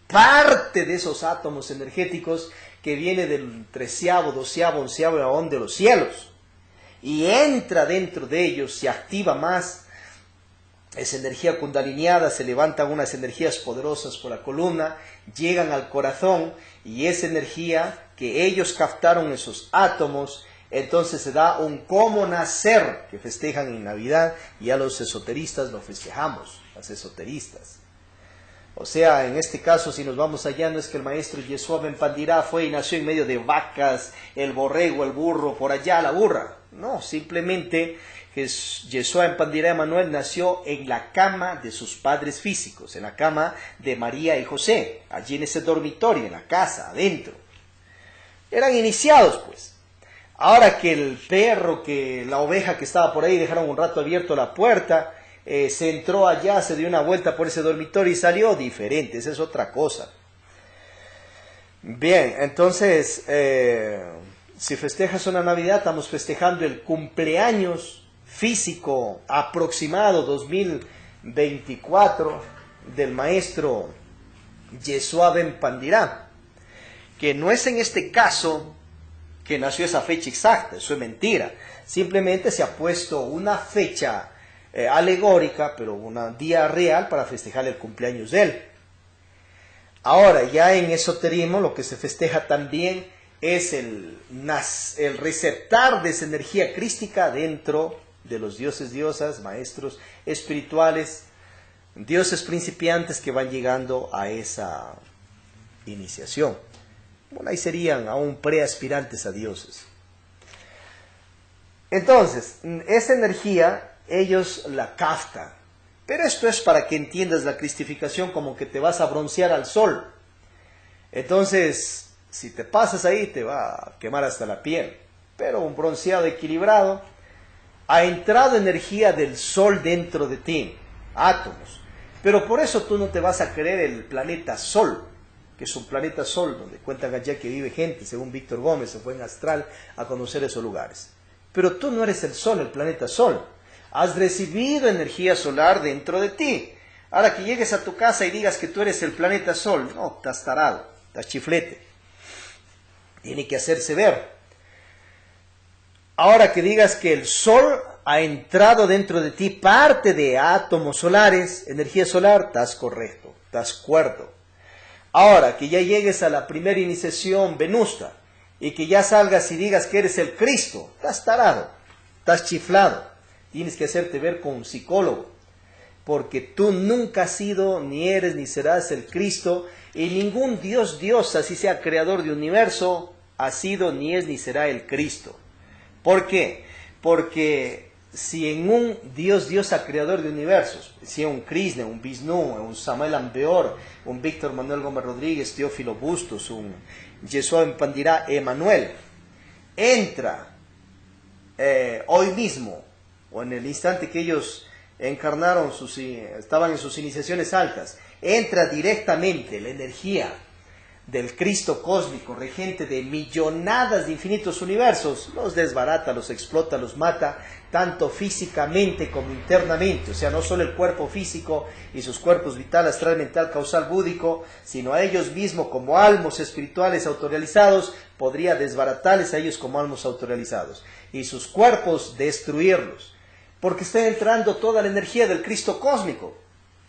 parte de esos átomos energéticos que viene del 13º, 12º, 11º eón de los cielos. Y entra dentro de ellos, se activa más esa energía kundaliniada, se levantan unas energías poderosas por la columna, llegan al corazón y esa energía que ellos captaron esos átomos, entonces se da un cómo nacer que festejan en Navidad y a los esoteristas lo festejamos, las esoteristas. O sea, en este caso, si nos vamos allá, no es que el maestro Yeshua ben Pandirá fue y nació en medio de vacas, el borrego, el burro, por allá la burra. No, simplemente Yeshua en Pandira Emanuel nació en la cama de sus padres físicos, en la cama de María y José, allí en ese dormitorio, en la casa, adentro. Eran iniciados, pues. Ahora que el perro, que la oveja que estaba por ahí, dejaron un rato abierto la puerta, se entró allá, se dio una vuelta por ese dormitorio y salió diferente, esa es otra cosa. Bien, entonces, si festejas una Navidad, estamos festejando el cumpleaños físico aproximado 2024 del maestro Yeshua ben Pandirá, que no es en este caso que nació esa fecha exacta, eso es mentira. Simplemente se ha puesto una fecha alegórica, pero un día real para festejar el cumpleaños de él. Ahora, ya en esoterismo lo que se festeja también es el receptar de esa energía crística dentro de los dioses, diosas, maestros espirituales, dioses principiantes que van llegando a esa iniciación. Bueno, ahí serían aún preaspirantes a dioses. Entonces, esa energía ellos la captan. Pero esto es para que entiendas la cristificación como que te vas a broncear al sol. Entonces, si te pasas ahí te va a quemar hasta la piel. Pero un bronceado equilibrado, ha entrado energía del sol dentro de ti, átomos. Pero por eso tú no te vas a creer el planeta Sol, que es un planeta Sol donde cuentan allá que vive gente, según Víctor Gómez, se fue en astral a conocer esos lugares. Pero tú no eres el Sol, el planeta Sol. Has recibido energía solar dentro de ti. Ahora que llegues a tu casa y digas que tú eres el planeta Sol, no, estás tarado, estás chiflete. Tiene que hacerse ver. Ahora que digas que el Sol ha entrado dentro de ti parte de átomos solares, energía solar, estás correcto, estás cuerdo. Ahora que ya llegues a la primera iniciación venusta y que ya salgas y digas que eres el Cristo, estás tarado, estás chiflado. Tienes que hacerte ver con un psicólogo, porque tú nunca has sido, ni eres, ni serás el Cristo, y ningún Dios, así sea creador de universo, ha sido, ni es, ni será el Cristo. ¿Por qué? Porque si en un Dios, creador de universos, si un Krishna, un Vishnu, un Samael Ambeor, un Víctor Manuel Gómez Rodríguez, Teófilo Bustos, un Yeshua ben Pandirá Emanuel, entra hoy mismo, o en el instante que ellos encarnaron, estaban en sus iniciaciones altas, entra directamente la energía del Cristo cósmico, regente de millonadas de infinitos universos, los desbarata, los explota, los mata, tanto físicamente como internamente. O sea, no solo el cuerpo físico y sus cuerpos vital, astral, mental, causal, búdico, sino a ellos mismos como almos espirituales autorrealizados, podría desbaratarles a ellos como almos autorrealizados. Y sus cuerpos destruirlos, porque está entrando toda la energía del Cristo cósmico.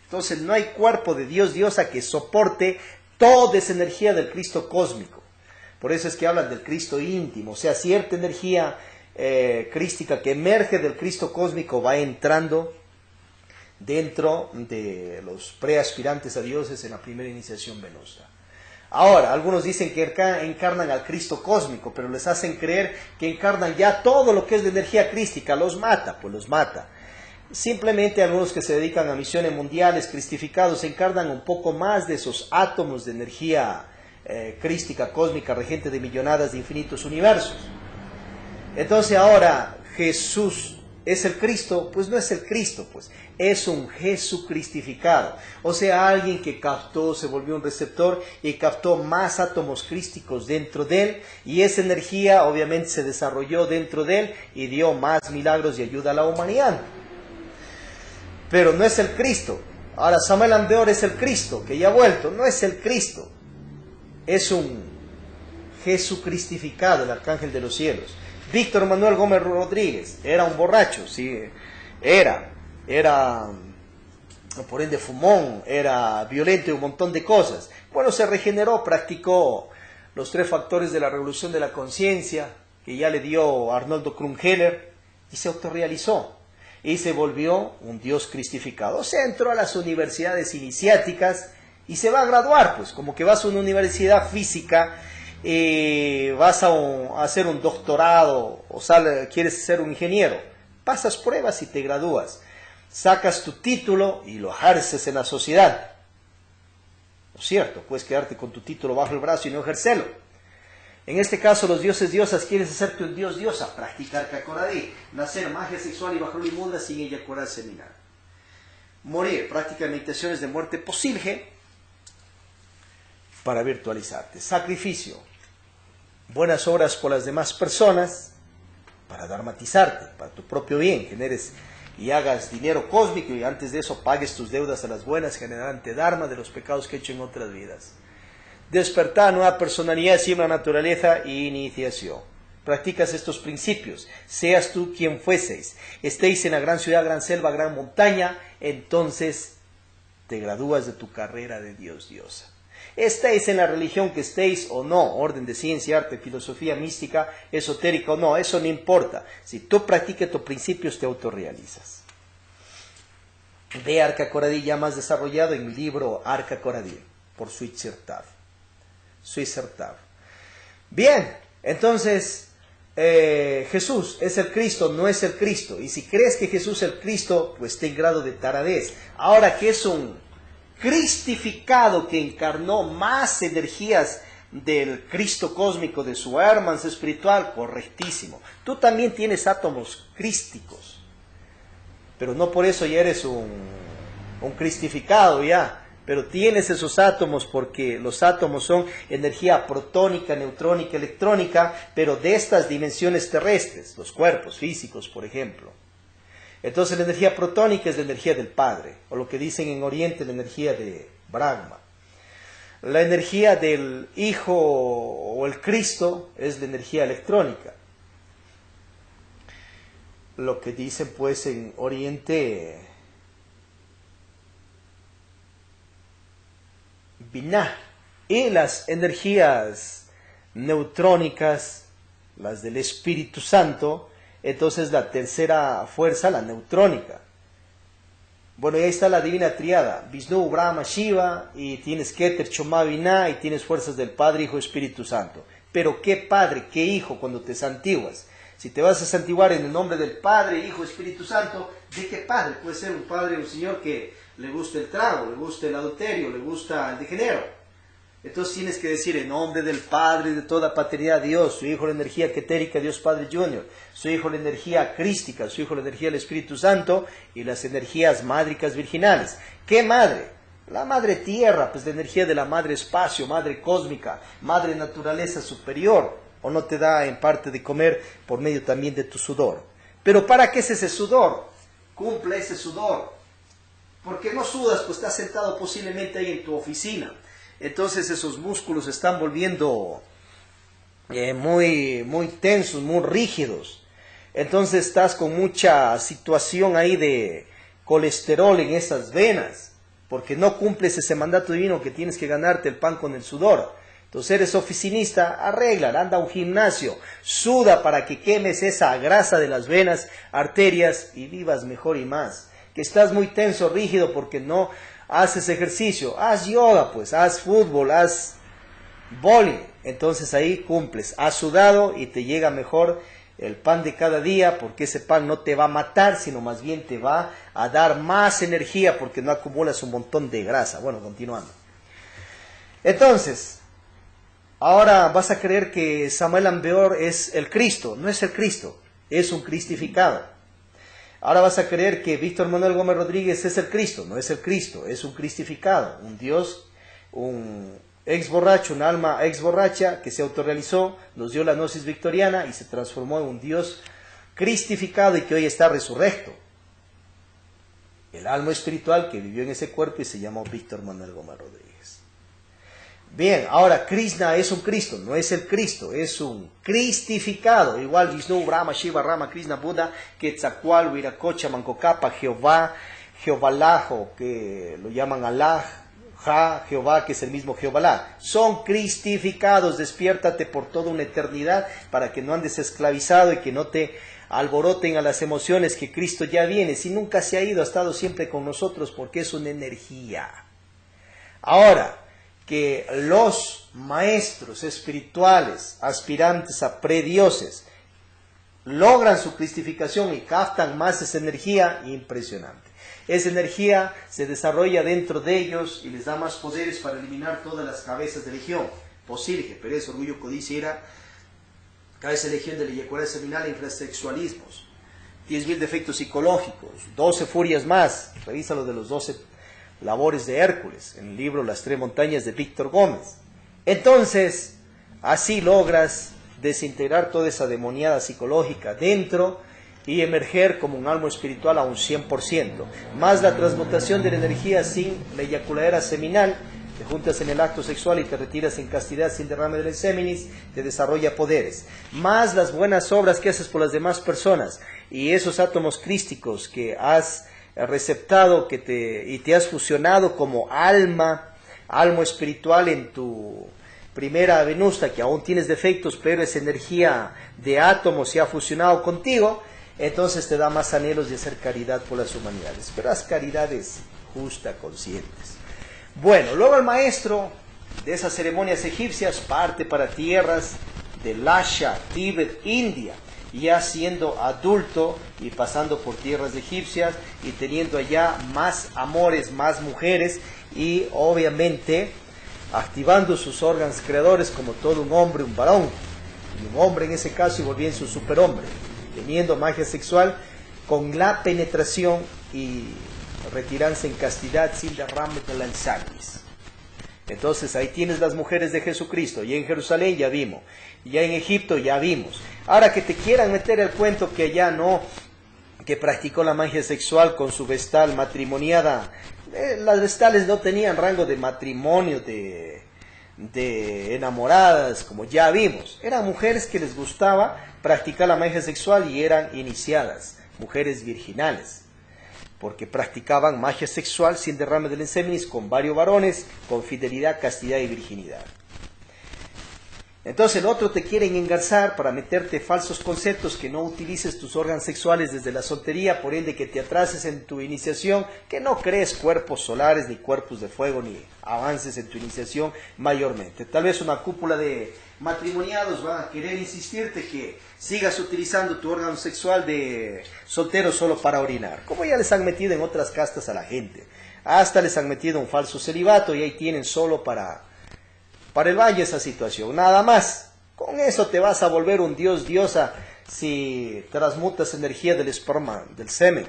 Entonces no hay cuerpo de Dios, diosa que soporte toda esa energía del Cristo cósmico. Por eso es que hablan del Cristo íntimo, o sea, cierta energía crística que emerge del Cristo cósmico va entrando dentro de los preaspirantes a dioses en la primera iniciación venosa. Ahora, algunos dicen que encarnan al Cristo cósmico, pero les hacen creer que encarnan ya todo lo que es de energía crística. Los mata, pues los mata. Simplemente algunos que se dedican a misiones mundiales, cristificados, encarnan un poco más de esos átomos de energía crística, cósmica, regente de millonadas de infinitos universos. Entonces ahora, ¿Jesús es el Cristo? Pues no es el Cristo, pues es un Jesucristificado. O sea, alguien que captó, se volvió un receptor y captó más átomos crísticos dentro de él, y esa energía obviamente se desarrolló dentro de él y dio más milagros y ayuda a la humanidad. Pero no es el Cristo. Ahora Samael Ambeor es el Cristo, que ya ha vuelto. No es el Cristo. Es un Jesucristificado, el arcángel de los cielos. Víctor Manuel Gómez Rodríguez era un borracho, sí, era por ende fumón, era violento y un montón de cosas. Bueno, se regeneró, practicó los 3 factores de la revolución de la conciencia, que ya le dio Arnoldo Krumheller, y se autorrealizó. Y se volvió un Dios cristificado. O sea, entró a las universidades iniciáticas y se va a graduar, pues, como que vas a una universidad física y vas a hacer un doctorado o quieres ser un ingeniero, pasas pruebas y te gradúas, sacas tu título y lo ejerces en la sociedad. ¿No es cierto? Puedes quedarte con tu título bajo el brazo y no ejercerlo. En este caso, los dioses diosas, quieres hacerte un dios diosa, practicar Kakoradí, nacer magia sexual y bajar la inmunda sin eyacular seminal. Morir, práctica meditaciones de muerte posible para virtualizarte. Sacrificio, buenas obras por las demás personas para dharmatizarte, para tu propio bien, generes y hagas dinero cósmico y antes de eso pagues tus deudas a las buenas, generante dharma de los pecados que he hecho en otras vidas. Despertar nueva personalidad, siembra naturaleza e iniciación. Practicas estos principios, seas tú quien fueseis, estéis en la gran ciudad, gran selva, gran montaña, entonces te gradúas de tu carrera de Dios diosa. Estéis en la religión que estéis o no, orden de ciencia, arte, filosofía, mística, esotérica o no, eso no importa. Si tú practicas tus principios te autorrealizas. Ve Arca Coradí ya más desarrollado en mi libro Arca Coradí, por Suicertav. Bien, entonces Jesús es el Cristo, no es el Cristo. Y si crees que Jesús es el Cristo, pues ten grado de taradez. Ahora que es un cristificado que encarnó más energías del Cristo cósmico, de su Hermans espiritual, correctísimo. Tú también tienes átomos crísticos, pero no por eso ya eres un cristificado ya. Pero tienes esos átomos porque los átomos son energía protónica, neutrónica, electrónica, pero de estas dimensiones terrestres, los cuerpos físicos, por ejemplo. Entonces la energía protónica es la energía del Padre, o lo que dicen en Oriente, la energía de Brahma. La energía del Hijo o el Cristo es la energía electrónica. Lo que dicen pues en Oriente, Binah. Y las energías neutrónicas, las del Espíritu Santo, entonces la tercera fuerza, la neutrónica. Bueno, y ahí está la divina triada, Vishnu, Brahma, Shiva, y tienes Keter, Choma, Binah, y tienes fuerzas del Padre, Hijo, Espíritu Santo. Pero ¿qué Padre, qué Hijo cuando te santiguas? Si te vas a santiguar en el nombre del Padre, Hijo, Espíritu Santo, ¿de qué Padre? Puede ser un Padre, un Señor que le gusta el trago, le gusta el adulterio, le gusta el degenero. Entonces tienes que decir en nombre del Padre de toda paternidad, Dios, su Hijo la energía ketérica, Dios Padre Junior, su Hijo la energía crística, su Hijo la energía del Espíritu Santo y las energías mádricas virginales. ¿Qué madre? La madre tierra, pues la energía de la madre espacio, madre cósmica, madre naturaleza superior, o no te da en parte de comer por medio también de tu sudor. Pero ¿para qué es ese sudor? Cumple ese sudor. Porque no sudas, pues estás sentado posiblemente ahí en tu oficina. Entonces esos músculos se están volviendo muy tensos, muy rígidos. Entonces estás con mucha situación ahí de colesterol en esas venas, porque no cumples ese mandato divino que tienes que ganarte el pan con el sudor. Entonces eres oficinista, arregla, anda a un gimnasio, suda para que quemes esa grasa de las venas, arterias y vivas mejor y más. Que estás muy tenso, rígido porque no haces ejercicio, haz yoga pues, haz fútbol, haz bowling, entonces ahí cumples, has sudado y te llega mejor el pan de cada día, porque ese pan no te va a matar, sino más bien te va a dar más energía porque no acumulas un montón de grasa. Bueno, continuando. Entonces, ahora vas a creer que Samuel Ambeor es el Cristo, no es el Cristo, es un cristificado. Ahora vas a creer que Víctor Manuel Gómez Rodríguez es el Cristo, no es el Cristo, es un cristificado, un Dios, un ex borracho, un alma ex borracha que se autorrealizó, nos dio la gnosis victoriana y se transformó en un Dios cristificado y que hoy está resurrecto. El alma espiritual que vivió en ese cuerpo y se llamó Víctor Manuel Gómez Rodríguez. Bien, ahora Krishna es un Cristo, no es el Cristo, es un cristificado. Igual Vishnu, Brahma, Shiva, Rama, Krishna, Buda, Quetzalcóatl, Viracocha, Mancocapa, Jehová, Jehovalajo, que lo llaman Allah, Jehová, que es el mismo Jehová. Son cristificados, despiértate por toda una eternidad para que no andes esclavizado y que no te alboroten a las emociones que Cristo ya viene. Si nunca se ha ido, ha estado siempre con nosotros porque es una energía. Ahora, que los maestros espirituales, aspirantes a predioses, logran su cristificación y captan más esa energía, impresionante. Esa energía se desarrolla dentro de ellos y les da más poderes para eliminar todas las cabezas de legión. Posible, pereza, orgullo, codicia, ira, cabeza de legión de la eyaculación seminal e infrasexualismos. 10.000 defectos psicológicos, 12 furias más. Revisa lo de los 12 labores de Hércules, en el libro Las Tres Montañas de Víctor Gómez. Entonces, así logras desintegrar toda esa demoniada psicológica dentro y emerger como un alma espiritual a un 100%. Más la transmutación de la energía sin la eyaculadera seminal, te juntas en el acto sexual y te retiras en castidad sin derrame del séminis, te desarrolla poderes. Más las buenas obras que haces por las demás personas y esos átomos crísticos que has receptado y te has fusionado como alma espiritual en tu primera venusta, que aún tienes defectos, pero esa energía de átomos se ha fusionado contigo, entonces te da más anhelos de hacer caridad por las humanidades, pero haz caridades justas, conscientes. Bueno, luego el maestro de esas ceremonias egipcias parte para tierras de Lasha, Tíbet, India, ya siendo adulto y pasando por tierras egipcias y teniendo allá más amores, más mujeres y obviamente activando sus órganos creadores como todo un hombre, un varón, y un hombre en ese caso y volviendo un superhombre, teniendo magia sexual con la penetración y retirándose en castidad sin derrame de la sangre. Entonces ahí tienes las mujeres de Jesucristo, y en Jerusalén ya vimos, y ya en Egipto ya vimos. Ahora que te quieran meter el cuento que ya no, que practicó la magia sexual con su vestal matrimoniada, las vestales no tenían rango de matrimonio, de enamoradas, como ya vimos. Eran mujeres que les gustaba practicar la magia sexual y eran iniciadas, mujeres virginales, porque practicaban magia sexual sin derrame del séminis con varios varones, con fidelidad, castidad y virginidad. Entonces el otro te quieren engarzar para meterte falsos conceptos, que no utilices tus órganos sexuales desde la soltería, por ende que te atrases en tu iniciación, que no crees cuerpos solares, ni cuerpos de fuego, ni avances en tu iniciación mayormente. Tal vez una cúpula de matrimoniados van a querer insistirte que sigas utilizando tu órgano sexual de soltero solo para orinar, como ya les han metido en otras castas a la gente. Hasta les han metido un falso celibato y ahí tienen solo para el valle esa situación, nada más. Con eso te vas a volver un dios, diosa, si transmutas energía del esperma, del semen.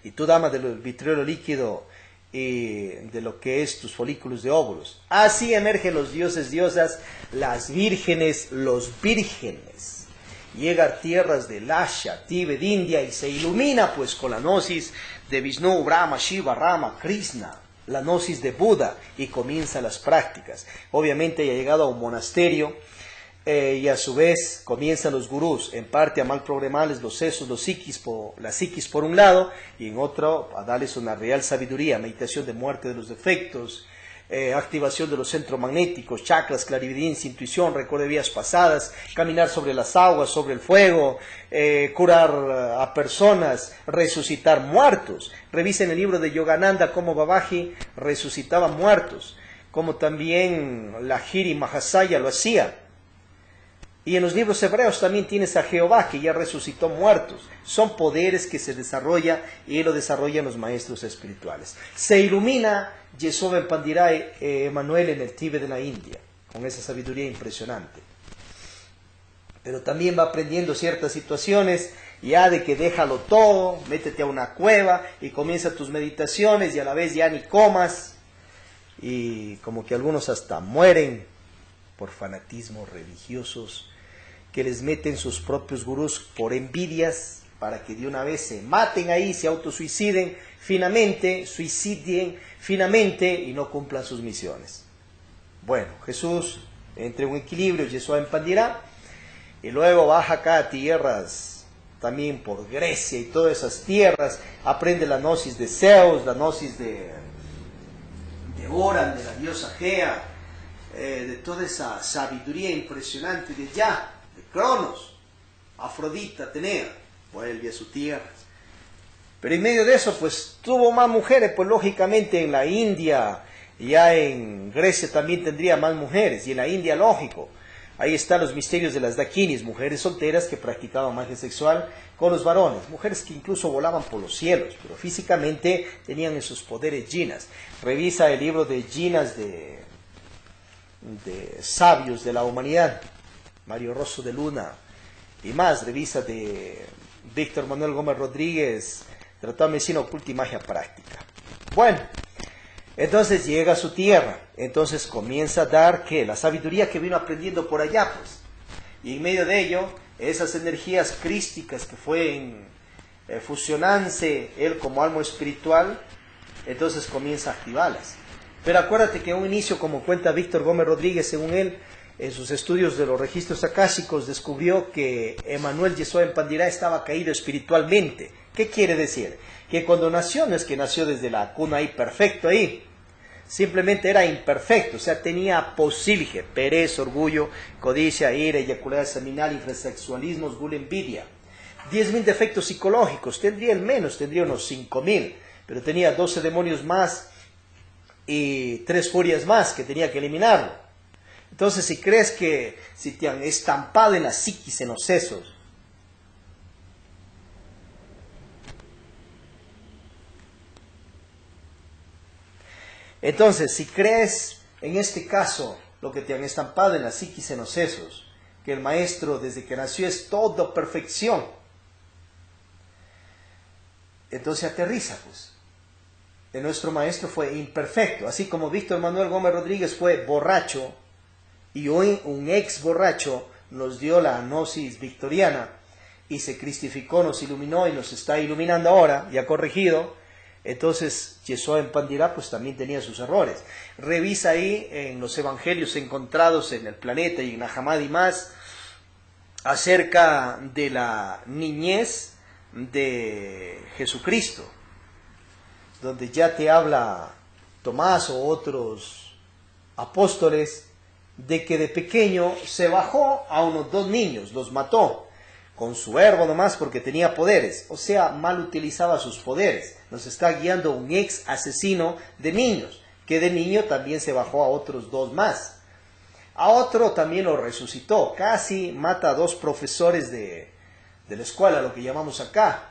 Y tú, dama del vitriolo líquido y de lo que es tus folículos de óvulos. Así emergen los dioses, diosas, las vírgenes, los vírgenes. Llega a tierras de Lasha, Tíbet, India, y se ilumina pues con la gnosis de Vishnu, Brahma, Shiva, Rama, Krishna, la gnosis de Buda, y comienza las prácticas. Obviamente ya ha llegado a un monasterio y a su vez comienzan los gurús, en parte a mal programarles los sesos, la psiquis por un lado, y en otro a darles una real sabiduría, meditación de muerte de los defectos, activación de los centros magnéticos, chakras, clarividencia, intuición, recuerdo de vidas pasadas, caminar sobre las aguas, sobre el fuego, curar a personas, resucitar muertos. Revisen el libro de Yogananda cómo Babaji resucitaba muertos, como también la Giri Mahasaya lo hacía. Y en los libros hebreos también tienes a Jehová, que ya resucitó muertos. Son poderes que se desarrollan y lo desarrollan los maestros espirituales. Se ilumina Yeshua Pandirai Emanuel en el Tíbet de la India, con esa sabiduría impresionante. Pero también va aprendiendo ciertas situaciones, ya de que déjalo todo, métete a una cueva y comienza tus meditaciones y a la vez ya ni comas. Y como que algunos hasta mueren por fanatismos religiosos, que les meten sus propios gurús por envidias, para que de una vez se maten ahí, se autosuiciden finamente y no cumplan sus misiones. Bueno, Jesús entre un equilibrio, Yeshua empandirá, y luego baja acá a tierras, también por Grecia y todas esas tierras, aprende la gnosis de Zeus, la gnosis de Oran, de la diosa Gea, de toda esa sabiduría impresionante de Ya, de Cronos, Afrodita, Atenea, vuelve a su tierra. Pero en medio de eso, pues tuvo más mujeres, pues lógicamente en la India, Ya en Grecia también tendría más mujeres, y en la India, lógico. Ahí están los misterios de las dakinis, mujeres solteras que practicaban magia sexual con los varones, mujeres que incluso volaban por los cielos, pero físicamente tenían esos poderes jinas. Revisa el libro de jinas de sabios de la humanidad, Mario Rosso de Luna y más. Revisa de Víctor Manuel Gómez Rodríguez, Tratado de Medicina Oculta y Magia Práctica. Bueno, entonces llega a su tierra, entonces comienza a dar que la sabiduría que vino aprendiendo por allá, pues, y en medio de ello, esas energías crísticas que fue fusionándose él como alma espiritual, entonces comienza a activarlas. Pero acuérdate que en un inicio, como cuenta Víctor Gómez Rodríguez, según él, en sus estudios de los registros akáshicos, descubrió que Emmanuel Yeshua en Pandirá estaba caído espiritualmente. ¿Qué quiere decir? Que cuando nació, no es que nació desde la cuna ahí perfecto ahí, simplemente era imperfecto, o sea, tenía posilge, pereza, orgullo, codicia, ira, eyaculación seminal, infrasexualismo, gula, envidia. 10.000 defectos psicológicos, tendría el menos, tendría unos 5.000, pero tenía 12 demonios más y 3 furias más que tenía que eliminarlo. Entonces, si crees que si te han estampado en la psiquis, en los sesos, entonces, si crees, en este caso, lo que te han estampado en la psiquis, en los sesos, que el maestro desde que nació es todo perfección, entonces aterriza, pues. Nuestro maestro fue imperfecto, así como Víctor Manuel Gómez Rodríguez fue borracho, y hoy un ex borracho nos dio la gnosis victoriana, y se cristificó, nos iluminó y nos está iluminando ahora, ya corregido. Entonces, Yeshua en Pandirá pues también tenía sus errores. Revisa ahí en los evangelios encontrados en el planeta y en Ahamad y más, acerca de la niñez de Jesucristo, donde ya te habla Tomás o otros apóstoles, de que de pequeño se bajó a unos 2 niños, los mató, con su verbo nomás porque tenía poderes, o sea, mal utilizaba sus poderes. Nos está guiando un ex asesino de niños, que de niño también se bajó a otros 2 más. A otro también lo resucitó, casi mata a 2 profesores de la escuela, lo que llamamos acá.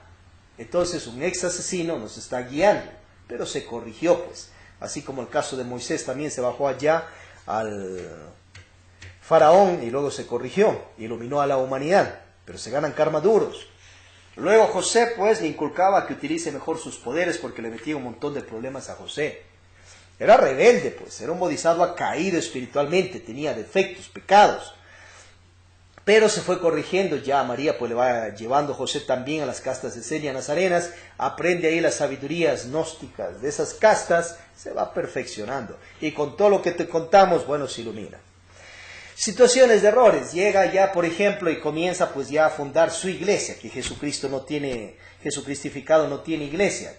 Entonces un ex asesino nos está guiando, pero se corrigió pues. Así como el caso de Moisés también se bajó allá al faraón y luego se corrigió, iluminó a la humanidad. Pero se ganan karma duros. Luego José pues le inculcaba que utilice mejor sus poderes porque le metía un montón de problemas a José. Era rebelde pues, era un bodhisattva caído espiritualmente, tenía defectos, pecados. Pero se fue corrigiendo, ya María pues le va llevando José también a las castas de Celia Nazarenas, aprende ahí las sabidurías gnósticas de esas castas, se va perfeccionando. Y con todo lo que te contamos, bueno, se ilumina. Situaciones de errores, llega ya por ejemplo y comienza pues ya a fundar su iglesia, que Jesucristo no tiene, Jesucristificado no tiene iglesia,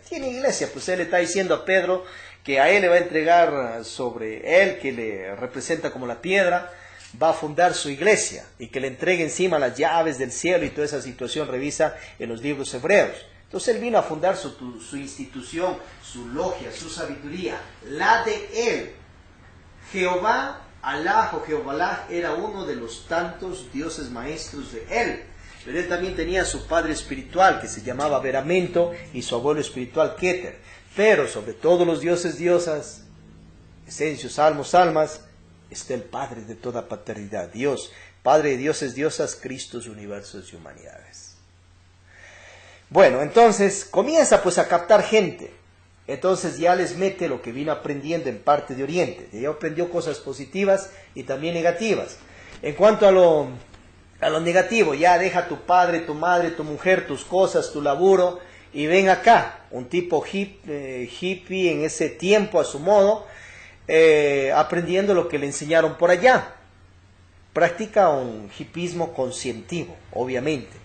pues él le está diciendo a Pedro que a él le va a entregar sobre él, que le representa como la piedra, va a fundar su iglesia y que le entregue encima las llaves del cielo y toda esa situación revisa en los libros hebreos. Entonces él vino a fundar su institución, su logia, su sabiduría, la de él. Jehová Alá o Jehová era uno de los tantos dioses maestros de él, pero él también tenía su padre espiritual que se llamaba Veramento y su abuelo espiritual Keter. Pero sobre todos los dioses, diosas, esencios, almas, está el Padre de toda paternidad, Dios, Padre de dioses, diosas, Cristos, universos y humanidades. Bueno, entonces comienza pues a captar gente. Entonces ya les mete lo que vino aprendiendo en parte de Oriente. Ya aprendió cosas positivas y también negativas. En cuanto a lo negativo, ya deja tu padre, tu madre, tu mujer, tus cosas, tu laburo, y ven acá, un tipo hippie en ese tiempo a su modo, aprendiendo lo que le enseñaron por allá. Practica un hippismo conscientivo, obviamente.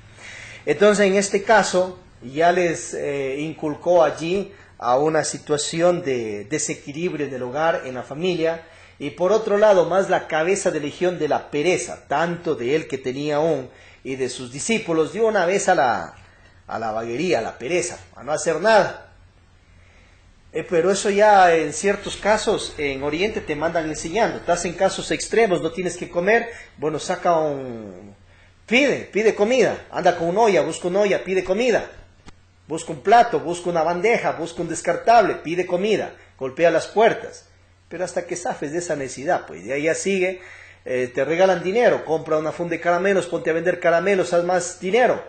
Entonces en este caso ya les inculcó allí a una situación de desequilibrio en el hogar, en la familia, y por otro lado más la cabeza de legión de la pereza, tanto de él que tenía aún y de sus discípulos, dio una vez a la vaguería, a la pereza, a no hacer nada. Pero eso ya en ciertos casos en Oriente te mandan enseñando. Estás en casos extremos, no tienes que comer, bueno, saca pide comida, anda con una olla, busca una olla, pide comida. Busca un plato, busca una bandeja, busca un descartable, pide comida, golpea las puertas. Pero hasta que zafes de esa necesidad, pues de ahí ya sigue, te regalan dinero, compra una funda de caramelos, ponte a vender caramelos, haz más dinero.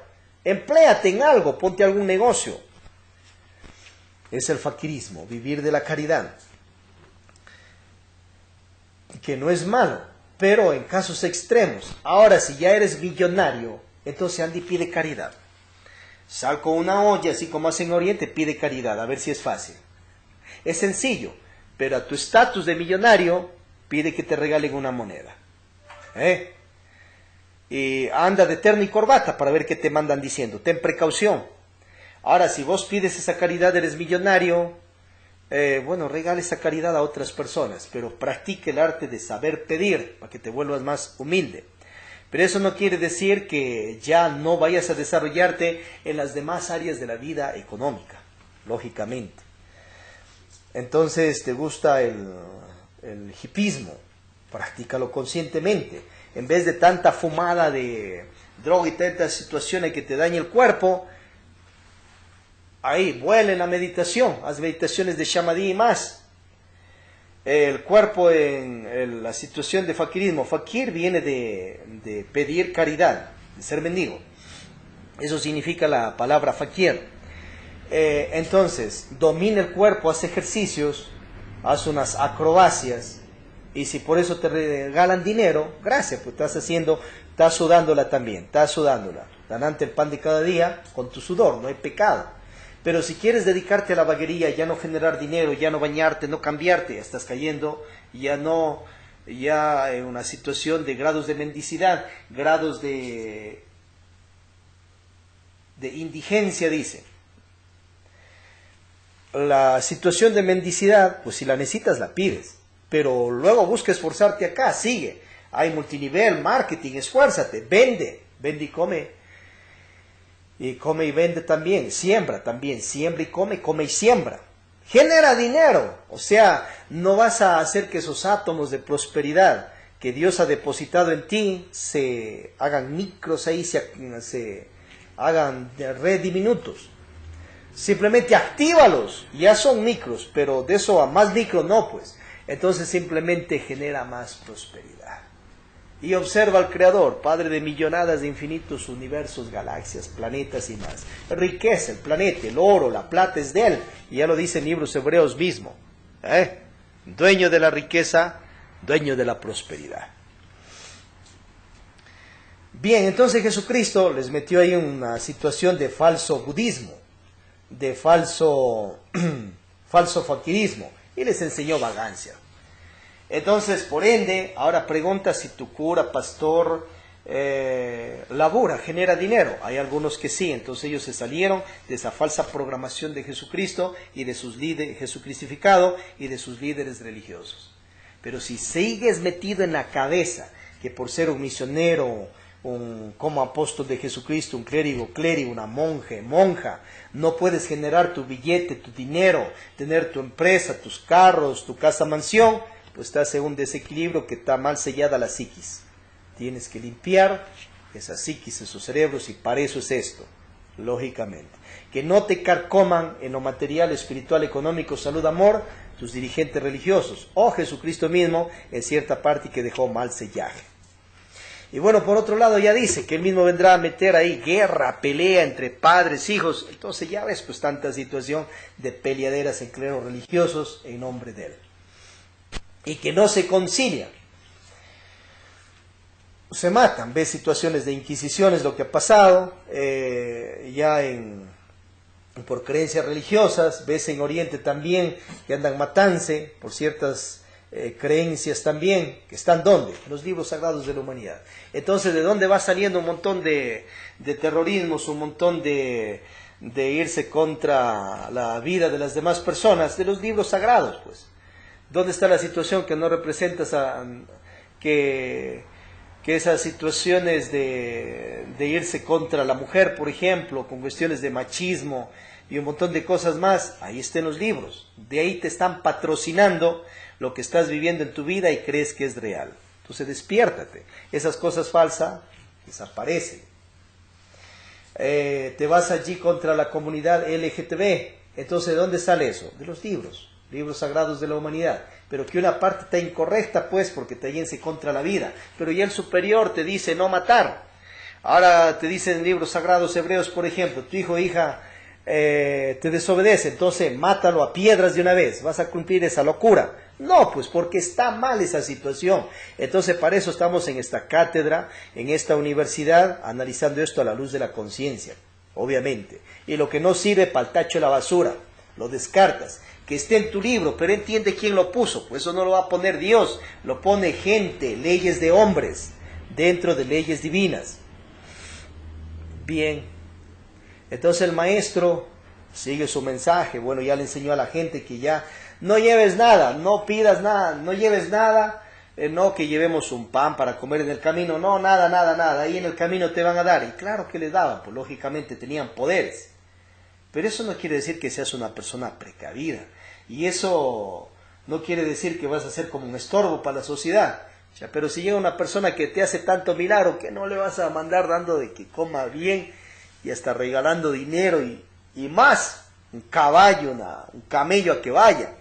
Empléate en algo, ponte a algún negocio. Es el faquirismo, vivir de la caridad. Que no es malo, pero en casos extremos. Ahora, si ya eres millonario, entonces anda y pide caridad. Sal con una olla, así como hacen en Oriente, pide caridad, a ver si es fácil. Es sencillo, pero a tu estatus de millonario, pide que te regalen una moneda. Y anda de terno y corbata para ver qué te mandan diciendo. Ten precaución. Ahora, si vos pides esa caridad, eres millonario, bueno, regale esa caridad a otras personas, pero practique el arte de saber pedir, para que te vuelvas más humilde. Pero eso no quiere decir que ya no vayas a desarrollarte en las demás áreas de la vida económica, lógicamente. Entonces, ¿te gusta el hipismo? Practícalo conscientemente. En vez de tanta fumada de droga y tantas situaciones que te dañen el cuerpo, ahí, vuela en la meditación, haz meditaciones de Shamadhi y más. El cuerpo en la situación de faquirismo. Fakir viene de pedir caridad, de ser mendigo. Eso significa la palabra fakir. Entonces, domina el cuerpo, haz ejercicios, haz unas acrobacias. Y si por eso te regalan dinero, gracias, pues estás sudándola también, estás sudándola. Ganante el pan de cada día con tu sudor, no hay pecado. Pero si quieres dedicarte a la vaguería, ya no generar dinero, ya no bañarte, no cambiarte, estás cayendo ya en una situación de grados de mendicidad, grados de indigencia, dice. La situación de mendicidad, pues si la necesitas, la pides. Pero luego busca esforzarte acá, sigue. Hay multinivel, marketing, esfuérzate, vende y come. Y come y vende también, siembra y come y siembra. Genera dinero, o sea, no vas a hacer que esos átomos de prosperidad que Dios ha depositado en ti se hagan micros ahí, se hagan re diminutos. Simplemente actívalos, ya son micros, pero de eso a más micro no, pues. Entonces simplemente genera más prosperidad. Y observa al Creador, Padre de millonadas de infinitos universos, galaxias, planetas y más. Riqueza, el planeta, el oro, la plata es de Él. Y ya lo dice en libros hebreos mismo. Dueño de la riqueza, dueño de la prosperidad. Bien, entonces Jesucristo les metió ahí una situación de falso budismo, de falso faquirismo, y les enseñó vagancia. Entonces, por ende, ahora pregunta si tu cura, pastor, labura, genera dinero. Hay algunos que sí, entonces ellos se salieron de esa falsa programación de Jesucristo y de sus líderes, Jesucristificado y de sus líderes religiosos. Pero si sigues metido en la cabeza que por ser un misionero, como apóstol de Jesucristo, un clérigo, una monja, no puedes generar tu billete, tu dinero, tener tu empresa, tus carros, tu casa, mansión, pues estás en un desequilibrio que está mal sellada la psiquis. Tienes que limpiar esa psiquis, esos cerebros, y para eso es esto, lógicamente. Que no te carcoman en lo material, espiritual, económico, salud, amor, tus dirigentes religiosos, o Jesucristo mismo en cierta parte que dejó mal sellaje. Y bueno, por otro lado ya dice que él mismo vendrá a meter ahí guerra, pelea entre padres, hijos. Entonces ya ves pues tanta situación de peleaderas en cleros religiosos en nombre de él. Y que no se concilian. Se matan, ves situaciones de inquisiciones, lo que ha pasado, por creencias religiosas, ves en Oriente también que andan matándose por ciertas creencias también, que están ¿dónde? En los libros sagrados de la humanidad. Entonces, ¿de dónde va saliendo un montón de terrorismos, un montón de irse contra la vida de las demás personas? De los libros sagrados, pues. ¿Dónde está la situación que no representa que esas situaciones de irse contra la mujer, por ejemplo, con cuestiones de machismo, y un montón de cosas más, ahí está en los libros. De ahí te están patrocinando lo que estás viviendo en tu vida y crees que es real. Entonces despiértate. Esas cosas falsas desaparecen. Te vas allí contra la comunidad LGTB. Entonces, ¿de dónde sale eso? De los libros sagrados de la humanidad. Pero que una parte está incorrecta, pues, porque te llense contra la vida. Pero ya el superior te dice no matar. Ahora te dicen libros sagrados hebreos, por ejemplo, tu hijo o hija te desobedece, entonces mátalo a piedras de una vez, vas a cumplir esa locura. No, pues porque está mal esa situación. Entonces para eso estamos en esta cátedra, en esta universidad, analizando esto a la luz de la conciencia, obviamente. Y lo que no sirve para el tacho de la basura, lo descartas. Que esté en tu libro, pero entiende quién lo puso, pues eso no lo va a poner Dios, lo pone gente, leyes de hombres, dentro de leyes divinas. Bien, entonces el maestro sigue su mensaje. Bueno, ya le enseñó a la gente que ya no lleves nada, no pidas nada, no lleves nada, no que llevemos un pan para comer en el camino, no, nada, ahí en el camino te van a dar. Y claro que les daban, pues lógicamente tenían poderes. Pero eso no quiere decir que seas una persona precavida. Y eso no quiere decir que vas a ser como un estorbo para la sociedad. Pero si llega una persona que te hace tanto milagro, que no le vas a mandar dando de que coma bien y hasta regalando dinero y más, un caballo, un camello a que vaya.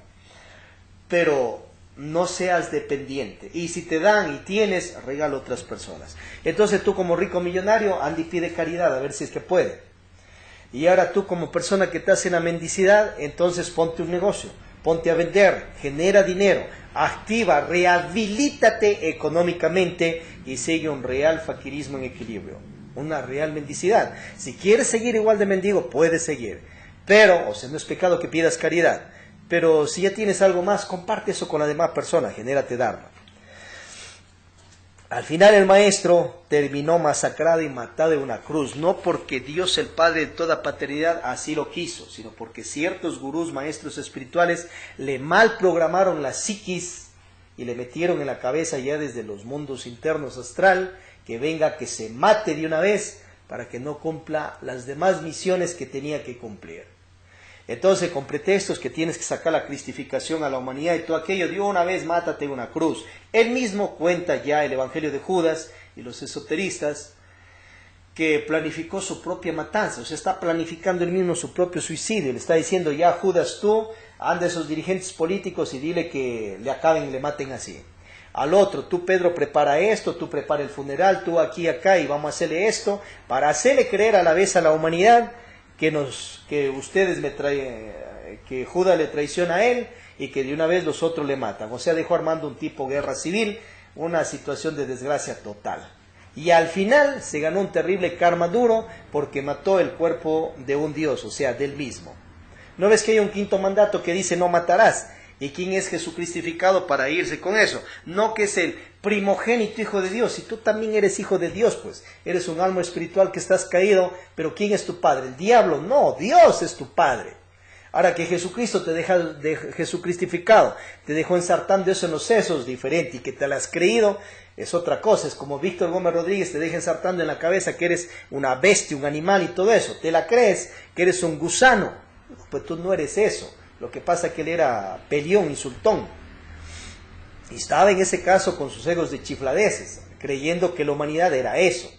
Pero no seas dependiente. Y si te dan y tienes, regala a otras personas. Entonces tú como rico millonario, anda y pide caridad a ver si es que puede. Y ahora tú como persona que te hace la mendicidad, entonces ponte un negocio. Ponte a vender, genera dinero, activa, rehabilítate económicamente y sigue un real faquirismo en equilibrio, una real mendicidad. Si quieres seguir igual de mendigo, puedes seguir, pero, o sea, no es pecado que pidas caridad, pero si ya tienes algo más, comparte eso con la demás persona, genérate dharma. Al final el maestro terminó masacrado y matado en una cruz, no porque Dios el Padre de toda paternidad así lo quiso, sino porque ciertos gurús, maestros espirituales, le mal programaron la psiquis y le metieron en la cabeza ya desde los mundos internos astral, que venga, que se mate de una vez para que no cumpla las demás misiones que tenía que cumplir. Entonces, con pretextos que tienes que sacar la cristificación a la humanidad y todo aquello, de una vez mátate en una cruz. Él mismo cuenta ya el Evangelio de Judas y los esoteristas que planificó su propia matanza, o sea, está planificando él mismo su propio suicidio. Le está diciendo, ya Judas, tú anda a esos dirigentes políticos y dile que le acaben y le maten así. Al otro, tú Pedro prepara esto, tú prepara el funeral, tú aquí, acá, y vamos a hacerle esto, para hacerle creer a la vez a la humanidad que ustedes que Judas le traiciona a él y que de una vez los otros le matan. O sea, dejó armando un tipo guerra civil, una situación de desgracia total. Y al final se ganó un terrible karma duro porque mató el cuerpo de un Dios, o sea, del mismo. ¿No ves que hay un quinto mandato que dice no matarás? ¿Y quién es Jesucristificado para irse con eso? No que es el primogénito hijo de Dios. Si tú también eres hijo de Dios, pues eres un alma espiritual que estás caído, pero ¿quién es tu padre? ¿El diablo? No, Dios es tu padre. Ahora que Jesucristo te deja Jesucristificado, te dejó ensartando eso en los sesos, diferente, y que te lo has creído, es otra cosa. Es como Víctor Gómez Rodríguez te deja ensartando en la cabeza que eres una bestia, un animal y todo eso. Te la crees que eres un gusano. Pues tú no eres eso. Lo que pasa es que él era peleón, insultón. Y estaba en ese caso con sus egos de chifladeces, creyendo que la humanidad era eso.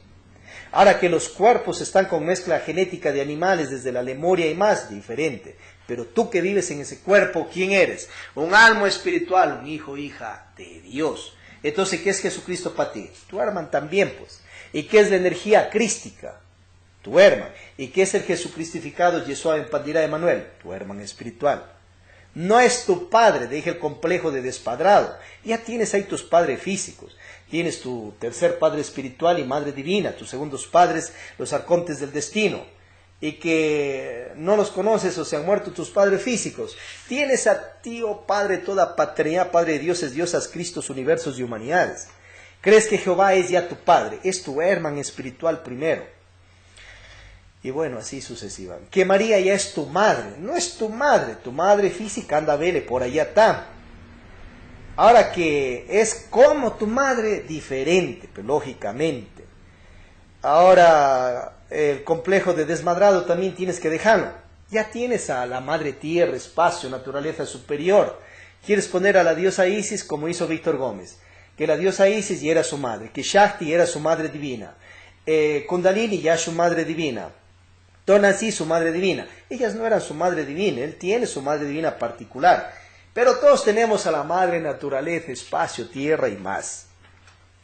Ahora que los cuerpos están con mezcla genética de animales desde la Lemuria y más, diferente. Pero tú que vives en ese cuerpo, ¿quién eres? Un alma espiritual, un hijo, hija de Dios. Entonces, ¿qué es Jesucristo para ti? Tu hermano también, pues. ¿Y qué es la energía crística? Tu hermano. ¿Y qué es el Jesucristificado Yeshua en Pandira de Manuel? Tu hermano espiritual. No es tu padre, deja el complejo de despadrado. Ya tienes ahí tus padres físicos. Tienes tu tercer padre espiritual y madre divina, tus segundos padres, los arcontes del destino. Y que no los conoces o se han muerto tus padres físicos. Tienes a ti, oh Padre, toda paternidad, Padre de dioses, diosas, Cristos, universos y humanidades. Crees que Jehová es ya tu Padre, es tu hermano espiritual primero. Y bueno, así sucesivamente. Que María ya es tu madre, no es tu madre física, anda, vele, por allá está. Ahora que es como tu madre, diferente, pero lógicamente. Ahora, el complejo de desmadrado también tienes que dejarlo. Ya tienes a la madre tierra, espacio, naturaleza superior. Quieres poner a la diosa Isis como hizo Víctor Gómez, que la diosa Isis ya era su madre, que Shakti era su madre divina, Kundalini ya su madre divina, Tonasi su madre divina. Ellas no eran su madre divina, él tiene su madre divina particular, pero todos tenemos a la madre naturaleza, espacio, tierra y más.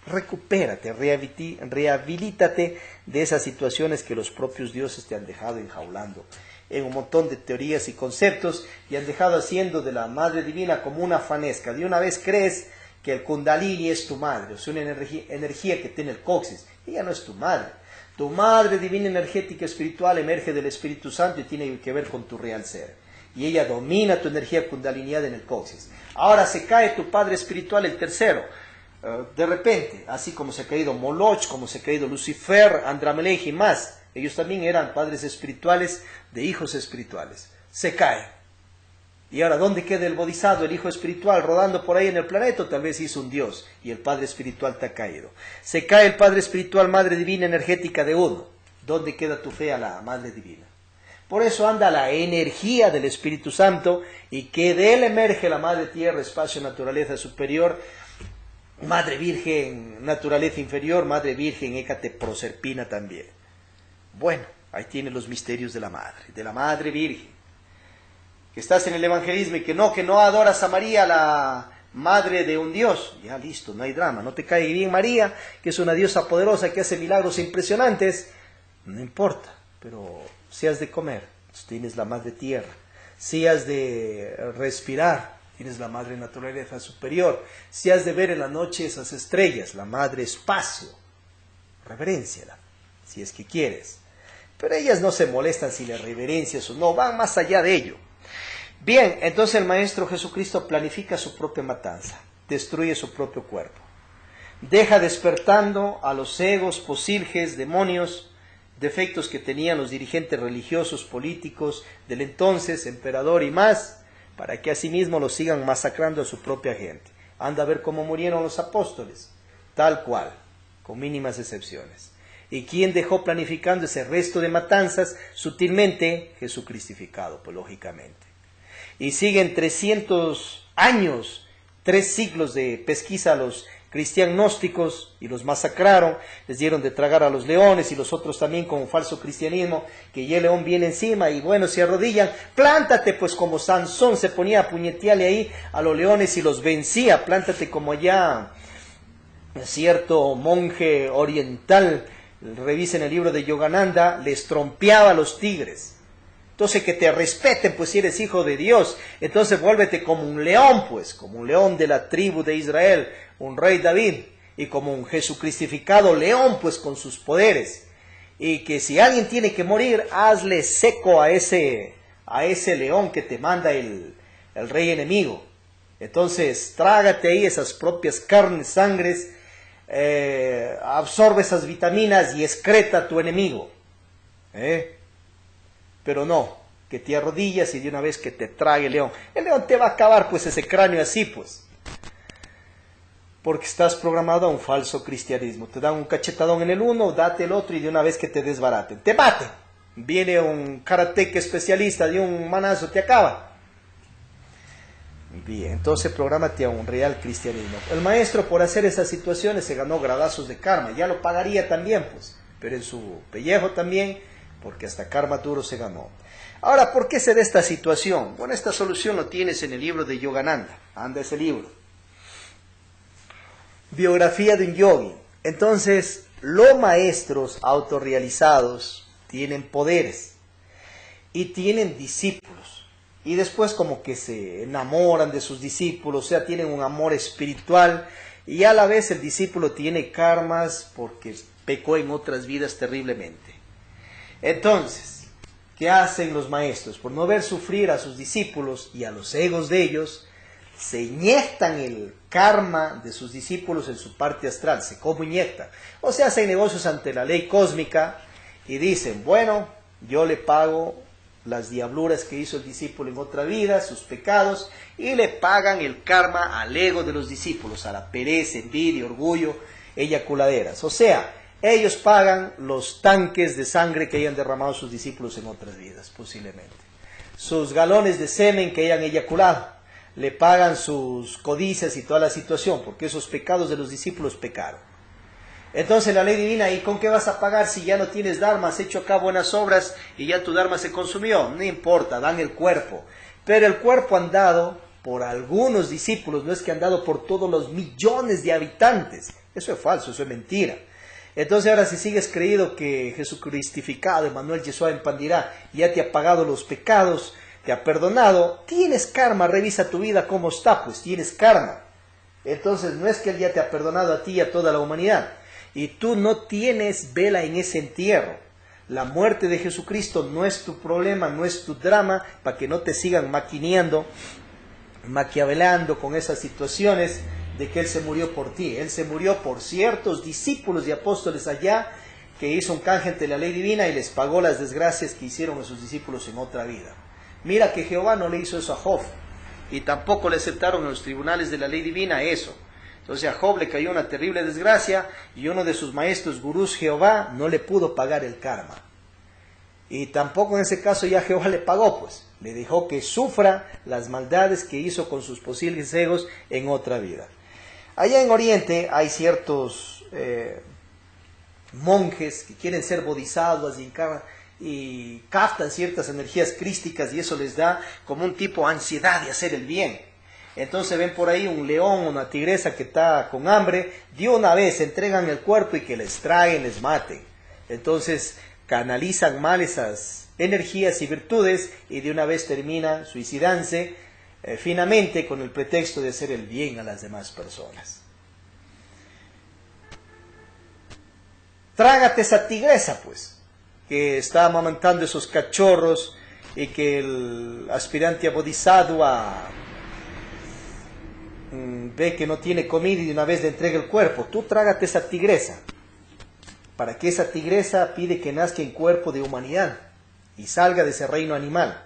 Recupérate, rehabilítate de esas situaciones que los propios dioses te han dejado enjaulando en un montón de teorías y conceptos y han dejado haciendo de la madre divina como una fanesca. De una vez crees que el Kundalini es tu madre, o sea, una energía que tiene el coxis. Ella no es tu madre. Tu madre divina energética espiritual emerge del Espíritu Santo y tiene que ver con tu real ser. Y ella domina tu energía kundaliniana en el coxis. Ahora se cae tu padre espiritual, el tercero. De repente, así como se ha caído Moloch, como se ha caído Lucifer, Andramelech y más. Ellos también eran padres espirituales de hijos espirituales. Se cae. Y ahora, ¿dónde queda el bodhisattva, el hijo espiritual, rodando por ahí en el planeta? Tal vez hizo un dios y el padre espiritual te ha caído. Se cae el padre espiritual, madre divina energética de uno. ¿Dónde queda tu fe a la madre divina? Por eso anda la energía del Espíritu Santo y que de él emerge la madre tierra, espacio, naturaleza superior, madre virgen, naturaleza inferior, madre virgen, Hécate Proserpina también. Bueno, ahí tiene los misterios de la madre virgen. Que estás en el evangelismo y que no adoras a María, la madre de un Dios. Ya listo, no hay drama, no te cae bien María, que es una diosa poderosa que hace milagros impresionantes. No importa, pero si has de comer, pues tienes la madre tierra. Si has de respirar, tienes la madre naturaleza superior. Si has de ver en la noche esas estrellas, la madre espacio. Reverénciala, si es que quieres. Pero ellas no se molestan si le reverencias o no, van más allá de ello. Bien, entonces el Maestro Jesucristo planifica su propia matanza, destruye su propio cuerpo. Deja despertando a los egos, posilges, demonios, defectos que tenían los dirigentes religiosos, políticos del entonces, emperador y más, para que asimismo los sigan masacrando a su propia gente. Anda a ver cómo murieron los apóstoles, tal cual, con mínimas excepciones. ¿Y quién dejó planificando ese resto de matanzas? Sutilmente, Jesucristificado, pues lógicamente. Y siguen 300 años, 3 siglos de pesquisa a los cristianos gnósticos y los masacraron, les dieron de tragar a los leones y los otros también con un falso cristianismo, que ya el león viene encima y bueno, se arrodillan, plántate pues como Sansón se ponía a puñetearle ahí a los leones y los vencía, plántate como allá cierto monje oriental, revisen el libro de Yogananda, les trompeaba a los tigres. Entonces que te respeten, pues si eres hijo de Dios, entonces vuélvete como un león, pues, como un león de la tribu de Israel, un rey David, y como un jesucristificado león, pues con sus poderes. Y que si alguien tiene que morir, hazle seco a ese león que te manda el rey enemigo. Entonces, trágate ahí esas propias carnes, sangres, absorbe esas vitaminas y excreta a tu enemigo. Pero no, que te arrodillas y de una vez que te trague el león. El león te va a acabar pues ese cráneo así pues. Porque estás programado a un falso cristianismo. Te dan un cachetadón en el uno, date el otro y de una vez que te desbaraten. Te maten. Viene un karateca especialista de un manazo, te acaba. Bien, entonces prográmate a un real cristianismo. El maestro por hacer esas situaciones se ganó gradazos de karma. Ya lo pagaría también pues. Pero en su pellejo también, porque hasta karma duro se ganó. Ahora, ¿por qué se da esta situación? Bueno, esta solución lo tienes en el libro de Yogananda. Anda ese libro. Biografía de un yogi. Entonces, los maestros autorrealizados tienen poderes y tienen discípulos. Y después como que se enamoran de sus discípulos, o sea, tienen un amor espiritual y a la vez el discípulo tiene karmas porque pecó en otras vidas terriblemente. Entonces, ¿qué hacen los maestros? Por no ver sufrir a sus discípulos y a los egos de ellos, se inyectan el karma de sus discípulos en su parte astral, se como inyectan. O sea, hacen negocios ante la ley cósmica y dicen, bueno, yo le pago las diabluras que hizo el discípulo en otra vida, sus pecados, y le pagan el karma al ego de los discípulos, a la pereza, envidia, orgullo, eyaculaderas. O sea, ellos pagan los tanques de sangre que hayan derramado sus discípulos en otras vidas, posiblemente. sus galones de semen que hayan eyaculado, le pagan sus codicias y toda la situación, porque esos pecados de los discípulos pecaron. Entonces la ley divina, ¿y con qué vas a pagar si ya no tienes dharma? Has hecho acá buenas obras y ya tu dharma se consumió. No importa, dan el cuerpo. Pero el cuerpo han dado por algunos discípulos, no es que han dado por todos los millones de habitantes. Eso es falso, eso es mentira. Entonces ahora si sigues creído que Jesucristificado, Emmanuel Yeshua en Pandirá, ya te ha pagado los pecados, te ha perdonado, tienes karma, revisa tu vida cómo está, pues tienes karma. Entonces no es que Él ya te ha perdonado a ti y a toda la humanidad, y tú no tienes vela en ese entierro. La muerte de Jesucristo no es tu problema, no es tu drama, para que no te sigan maquineando, maquiavelando con esas situaciones de que Él se murió por ti. Él se murió por ciertos discípulos y apóstoles allá, que hizo un canje ante la ley divina y les pagó las desgracias que hicieron a sus discípulos en otra vida. Mira que Jehová no le hizo eso a Job, y tampoco le aceptaron en los tribunales de la ley divina eso. Entonces a Job le cayó una terrible desgracia, y uno de sus maestros, gurús Jehová, no le pudo pagar el karma. Y tampoco en ese caso ya Jehová le pagó, pues. Le dejó que sufra las maldades que hizo con sus posibles egos en otra vida. Allá en Oriente hay ciertos monjes que quieren ser bodhisattvas y captan ciertas energías crísticas, y eso les da como un tipo de ansiedad de hacer el bien. Entonces ven por ahí un león, una tigresa que está con hambre, de una vez entregan el cuerpo y que les traguen, les maten. Entonces canalizan mal esas energías y virtudes y de una vez terminan suicidándose finamente con el pretexto de hacer el bien a las demás personas. Trágate esa tigresa, pues, que está amamantando esos cachorros y que el aspirante a bodhisattva ve que no tiene comida y de una vez le entrega el cuerpo. Tú trágate esa tigresa, para que esa tigresa pide que nazca en cuerpo de humanidad y salga de ese reino animal.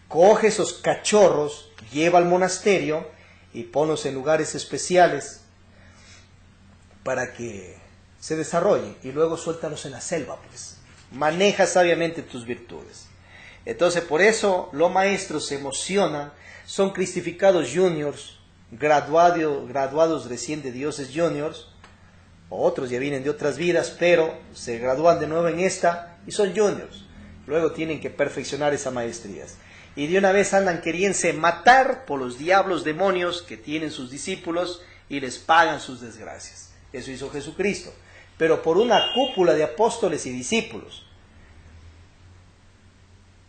Coge esos cachorros, lleva al monasterio y ponlos en lugares especiales para que se desarrollen, y luego suéltalos en la selva, pues. Maneja sabiamente tus virtudes. Entonces por eso los maestros se emocionan, son cristificados juniors, graduados recién de dioses juniors, o otros ya vienen de otras vidas, pero se gradúan de nuevo en esta y son juniors. Luego tienen que perfeccionar esas maestrías. Y de una vez andan queriéndose matar por los diablos demonios que tienen sus discípulos y les pagan sus desgracias. Eso hizo Jesucristo, pero por una cúpula de apóstoles y discípulos.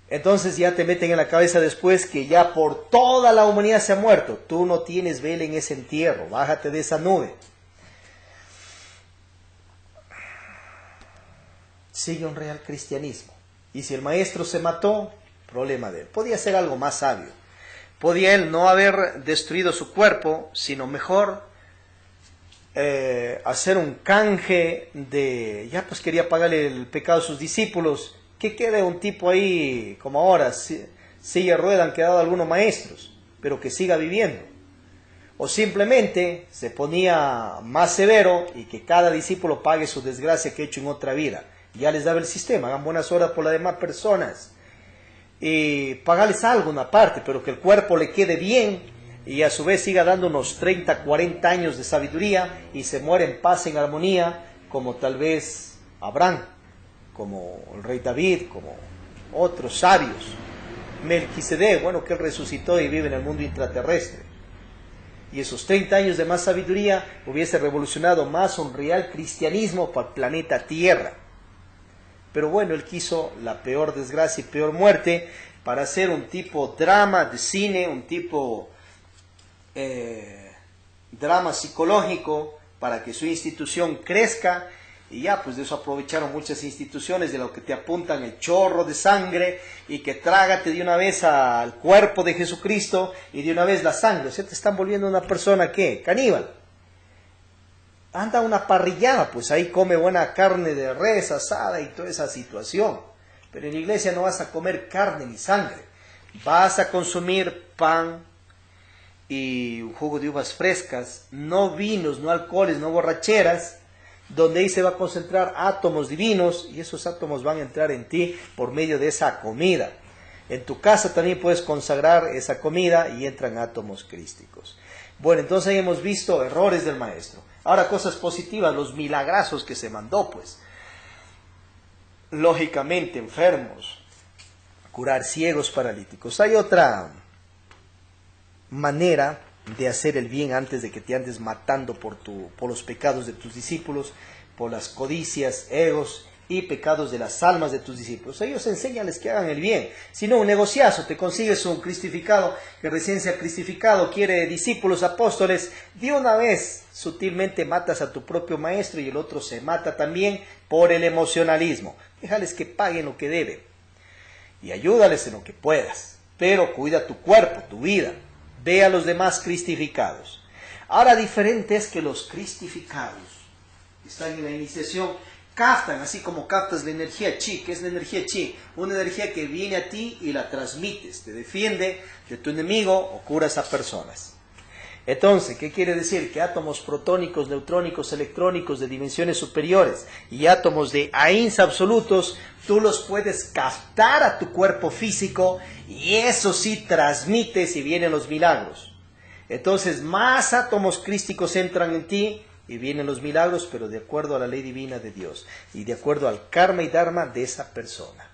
Entonces ya te meten en la cabeza después que ya por toda la humanidad se ha muerto. Tú no tienes vela en ese entierro, bájate de esa nube. Sigue un real cristianismo. Y si el maestro se mató, problema de él. Podía ser algo más sabio. Podía él no haber destruido su cuerpo, sino mejor hacer un canje de... Ya pues quería pagarle el pecado a sus discípulos. Que quede un tipo ahí, como ahora, silla rueda han quedado algunos maestros, pero que siga viviendo. O simplemente se ponía más severo y que cada discípulo pague su desgracia que ha hecho en otra vida. Ya les daba el sistema, hagan buenas obras por las demás personas. Y pagarles algo, una parte, pero que el cuerpo le quede bien y a su vez siga dando unos 30, 40 años de sabiduría y se muera en paz, en armonía, como tal vez Abraham, como el rey David, como otros sabios. Melquisedec, bueno, que él resucitó y vive en el mundo intraterrestre. Y esos 30 años de más sabiduría hubiese revolucionado más un real cristianismo para el planeta Tierra. Pero bueno, él quiso la peor desgracia y peor muerte para hacer un tipo drama de cine, un tipo drama psicológico para que su institución crezca. Y ya, pues de eso aprovecharon muchas instituciones, de lo que te apuntan el chorro de sangre y que trágate de una vez al cuerpo de Jesucristo y de una vez la sangre. O sea, te están volviendo una persona, ¿qué? Caníbal. Anda una parrillada, pues ahí come buena carne de res asada y toda esa situación. Pero en la iglesia no vas a comer carne ni sangre. Vas a consumir pan y un jugo de uvas frescas, no vinos, no alcoholes, no borracheras, donde ahí se va a concentrar átomos divinos y esos átomos van a entrar en ti por medio de esa comida. En tu casa también puedes consagrar esa comida y entran átomos crísticos. Bueno, entonces ahí hemos visto errores del maestro. Ahora cosas positivas, los milagrazos que se mandó, pues. Lógicamente, enfermos, curar ciegos, paralíticos. Hay otra manera de hacer el bien antes de que te andes matando por los pecados de tus discípulos, por las codicias, egos y pecados de las almas de tus discípulos. Ellos enséñales que hagan el bien. Si no, un negociazo, te consigues un cristificado que recién se ha cristificado, quiere discípulos, apóstoles, de una vez sutilmente matas a tu propio maestro y el otro se mata también por el emocionalismo. Déjales que paguen lo que deben y ayúdales en lo que puedas, pero cuida tu cuerpo, tu vida. Ve a los demás cristificados. Ahora, diferente es que los cristificados que están en la iniciación captan, así como captas la energía chi. ¿Qué es la energía chi? Una energía que viene a ti y la transmites, te defiende de tu enemigo o curas a personas. Entonces, ¿qué quiere decir? Que átomos protónicos, neutrónicos, electrónicos de dimensiones superiores y átomos de AINS absolutos, tú los puedes captar a tu cuerpo físico y eso sí transmites y vienen los milagros. Entonces, más átomos crísticos entran en ti y vienen los milagros, pero de acuerdo a la ley divina de Dios y de acuerdo al karma y dharma de esa persona.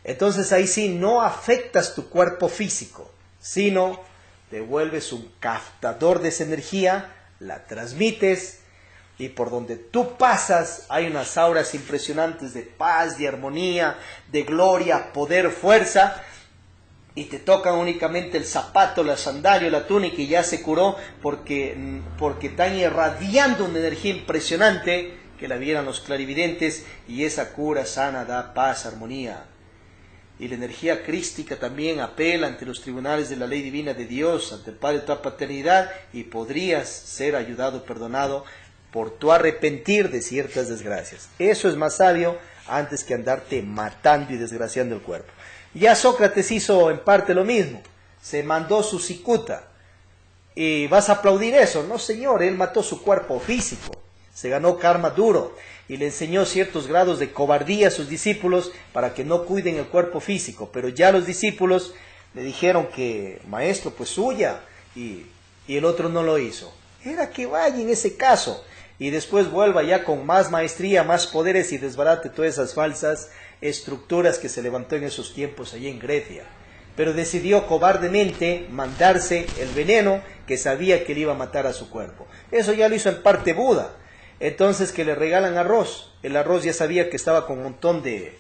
Entonces, ahí sí no afectas tu cuerpo físico, sino te vuelves un captador de esa energía, la transmites y por donde tú pasas hay unas auras impresionantes de paz, de armonía, de gloria, poder, fuerza y te tocan únicamente el zapato, la sandalia, la túnica y ya se curó porque están irradiando una energía impresionante que la vieran los clarividentes y esa cura sana da paz, armonía. Y la energía crística también apela ante los tribunales de la ley divina de Dios, ante el Padre de toda paternidad, y podrías ser ayudado, perdonado, por tu arrepentir de ciertas desgracias. Eso es más sabio antes que andarte matando y desgraciando el cuerpo. Ya Sócrates hizo en parte lo mismo, se mandó su cicuta. ¿Y vas a aplaudir eso? No, señor, él mató su cuerpo físico, se ganó karma duro. Y le enseñó ciertos grados de cobardía a sus discípulos para que no cuiden el cuerpo físico. Pero ya los discípulos le dijeron que, maestro, pues huya. Y el otro no lo hizo. Era que vaya en ese caso. Y después vuelva ya con más maestría, más poderes y desbarate todas esas falsas estructuras que se levantó en esos tiempos allí en Grecia. Pero decidió cobardemente mandarse el veneno que sabía que le iba a matar a su cuerpo. Eso ya lo hizo en parte Buda. Entonces que le regalan arroz, el arroz ya sabía que estaba con un montón de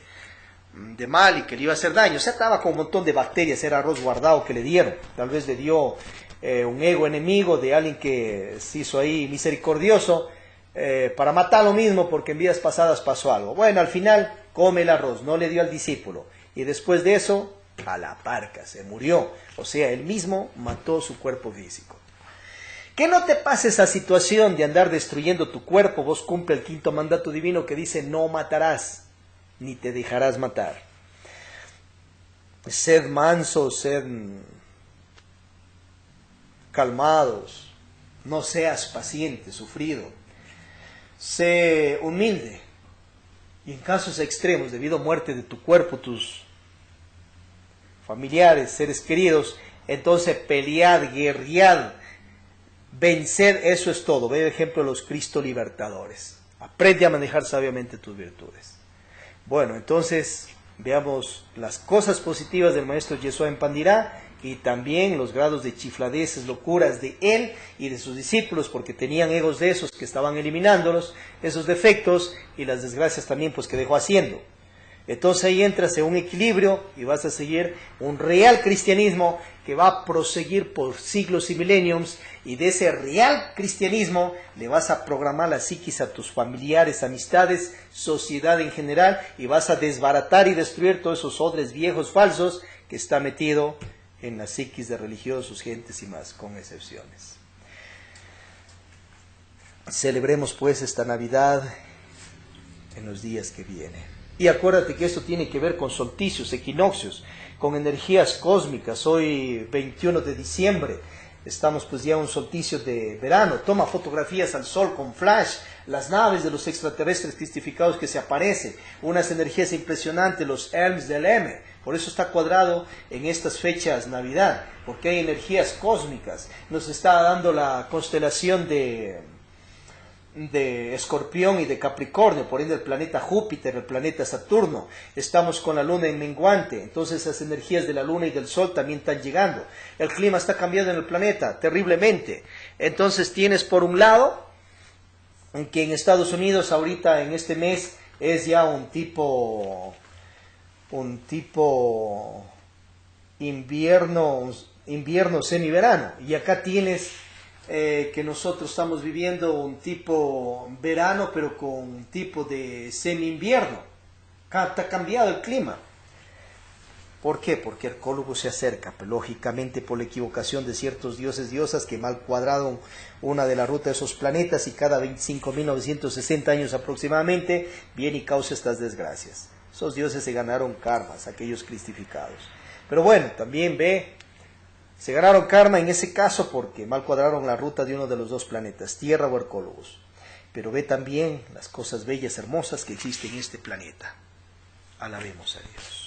mal y que le iba a hacer daño, o sea, estaba con un montón de bacterias, era arroz guardado que le dieron, tal vez le dio un ego enemigo de alguien que se hizo ahí misericordioso para matar lo mismo porque en vidas pasadas pasó algo. Bueno, al final come el arroz, no le dio al discípulo y después de eso a la parca, se murió, o sea, él mismo mató su cuerpo físico. Que no te pase esa situación de andar destruyendo tu cuerpo. Vos cumple el quinto mandato divino que dice no matarás, ni te dejarás matar. Sed mansos, sed calmados, no seas paciente, sufrido. Sé humilde. Y en casos extremos, debido a muerte de tu cuerpo, tus familiares, seres queridos, entonces pelead, guerread, vencer, eso es todo. Ve el ejemplo de los Cristo libertadores. Aprende a manejar sabiamente tus virtudes. Bueno, entonces veamos las cosas positivas del maestro Yeshua en Pandirá y también los grados de chifladeces, locuras de él y de sus discípulos, porque tenían egos de esos que estaban eliminándolos, esos defectos y las desgracias también pues que dejó haciendo. Entonces ahí entras en un equilibrio y vas a seguir un real cristianismo que va a proseguir por siglos y milenios, y de ese real cristianismo le vas a programar la psiquis a tus familiares, amistades, sociedad en general, y vas a desbaratar y destruir todos esos odres viejos falsos que está metido en la psiquis de religiosos, gentes y más, con excepciones. Celebremos pues esta Navidad en los días que vienen. Y acuérdate que esto tiene que ver con solsticios, equinoccios, con energías cósmicas. Hoy 21 de diciembre Estamos pues ya en un solsticio de verano. Toma fotografías al sol con flash, las naves de los extraterrestres cristificados que se aparecen, unas energías impresionantes, los Elms del M. Por eso está cuadrado en estas fechas Navidad, porque hay energías cósmicas. Nos está dando la constelación de Escorpión y de Capricornio, por ende el planeta Júpiter, el planeta Saturno. Estamos con la luna en menguante, entonces esas energías de la luna y del sol también están llegando. El clima está cambiando en el planeta terriblemente. Entonces tienes por un lado que en Estados Unidos ahorita en este mes es ya un tipo invierno semiverano, y acá tienes que nosotros estamos viviendo un tipo verano, pero con un tipo de semi-invierno. Está cambiado el clima. ¿Por qué? Porque el Cólugo se acerca, pues, lógicamente por la equivocación de ciertos dioses, diosas que mal cuadraron una de la ruta de esos planetas, y cada 25.960 años aproximadamente viene y causa estas desgracias. Esos dioses se ganaron karmas, aquellos cristificados. Pero bueno, también se ganaron karma en ese caso porque mal cuadraron la ruta de uno de los dos planetas, Tierra o Hercólogos. Pero ve también las cosas bellas, hermosas que existen en este planeta. Alabemos a Dios.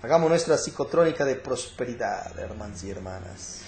Hagamos nuestra psicotrónica de prosperidad, hermanos y hermanas.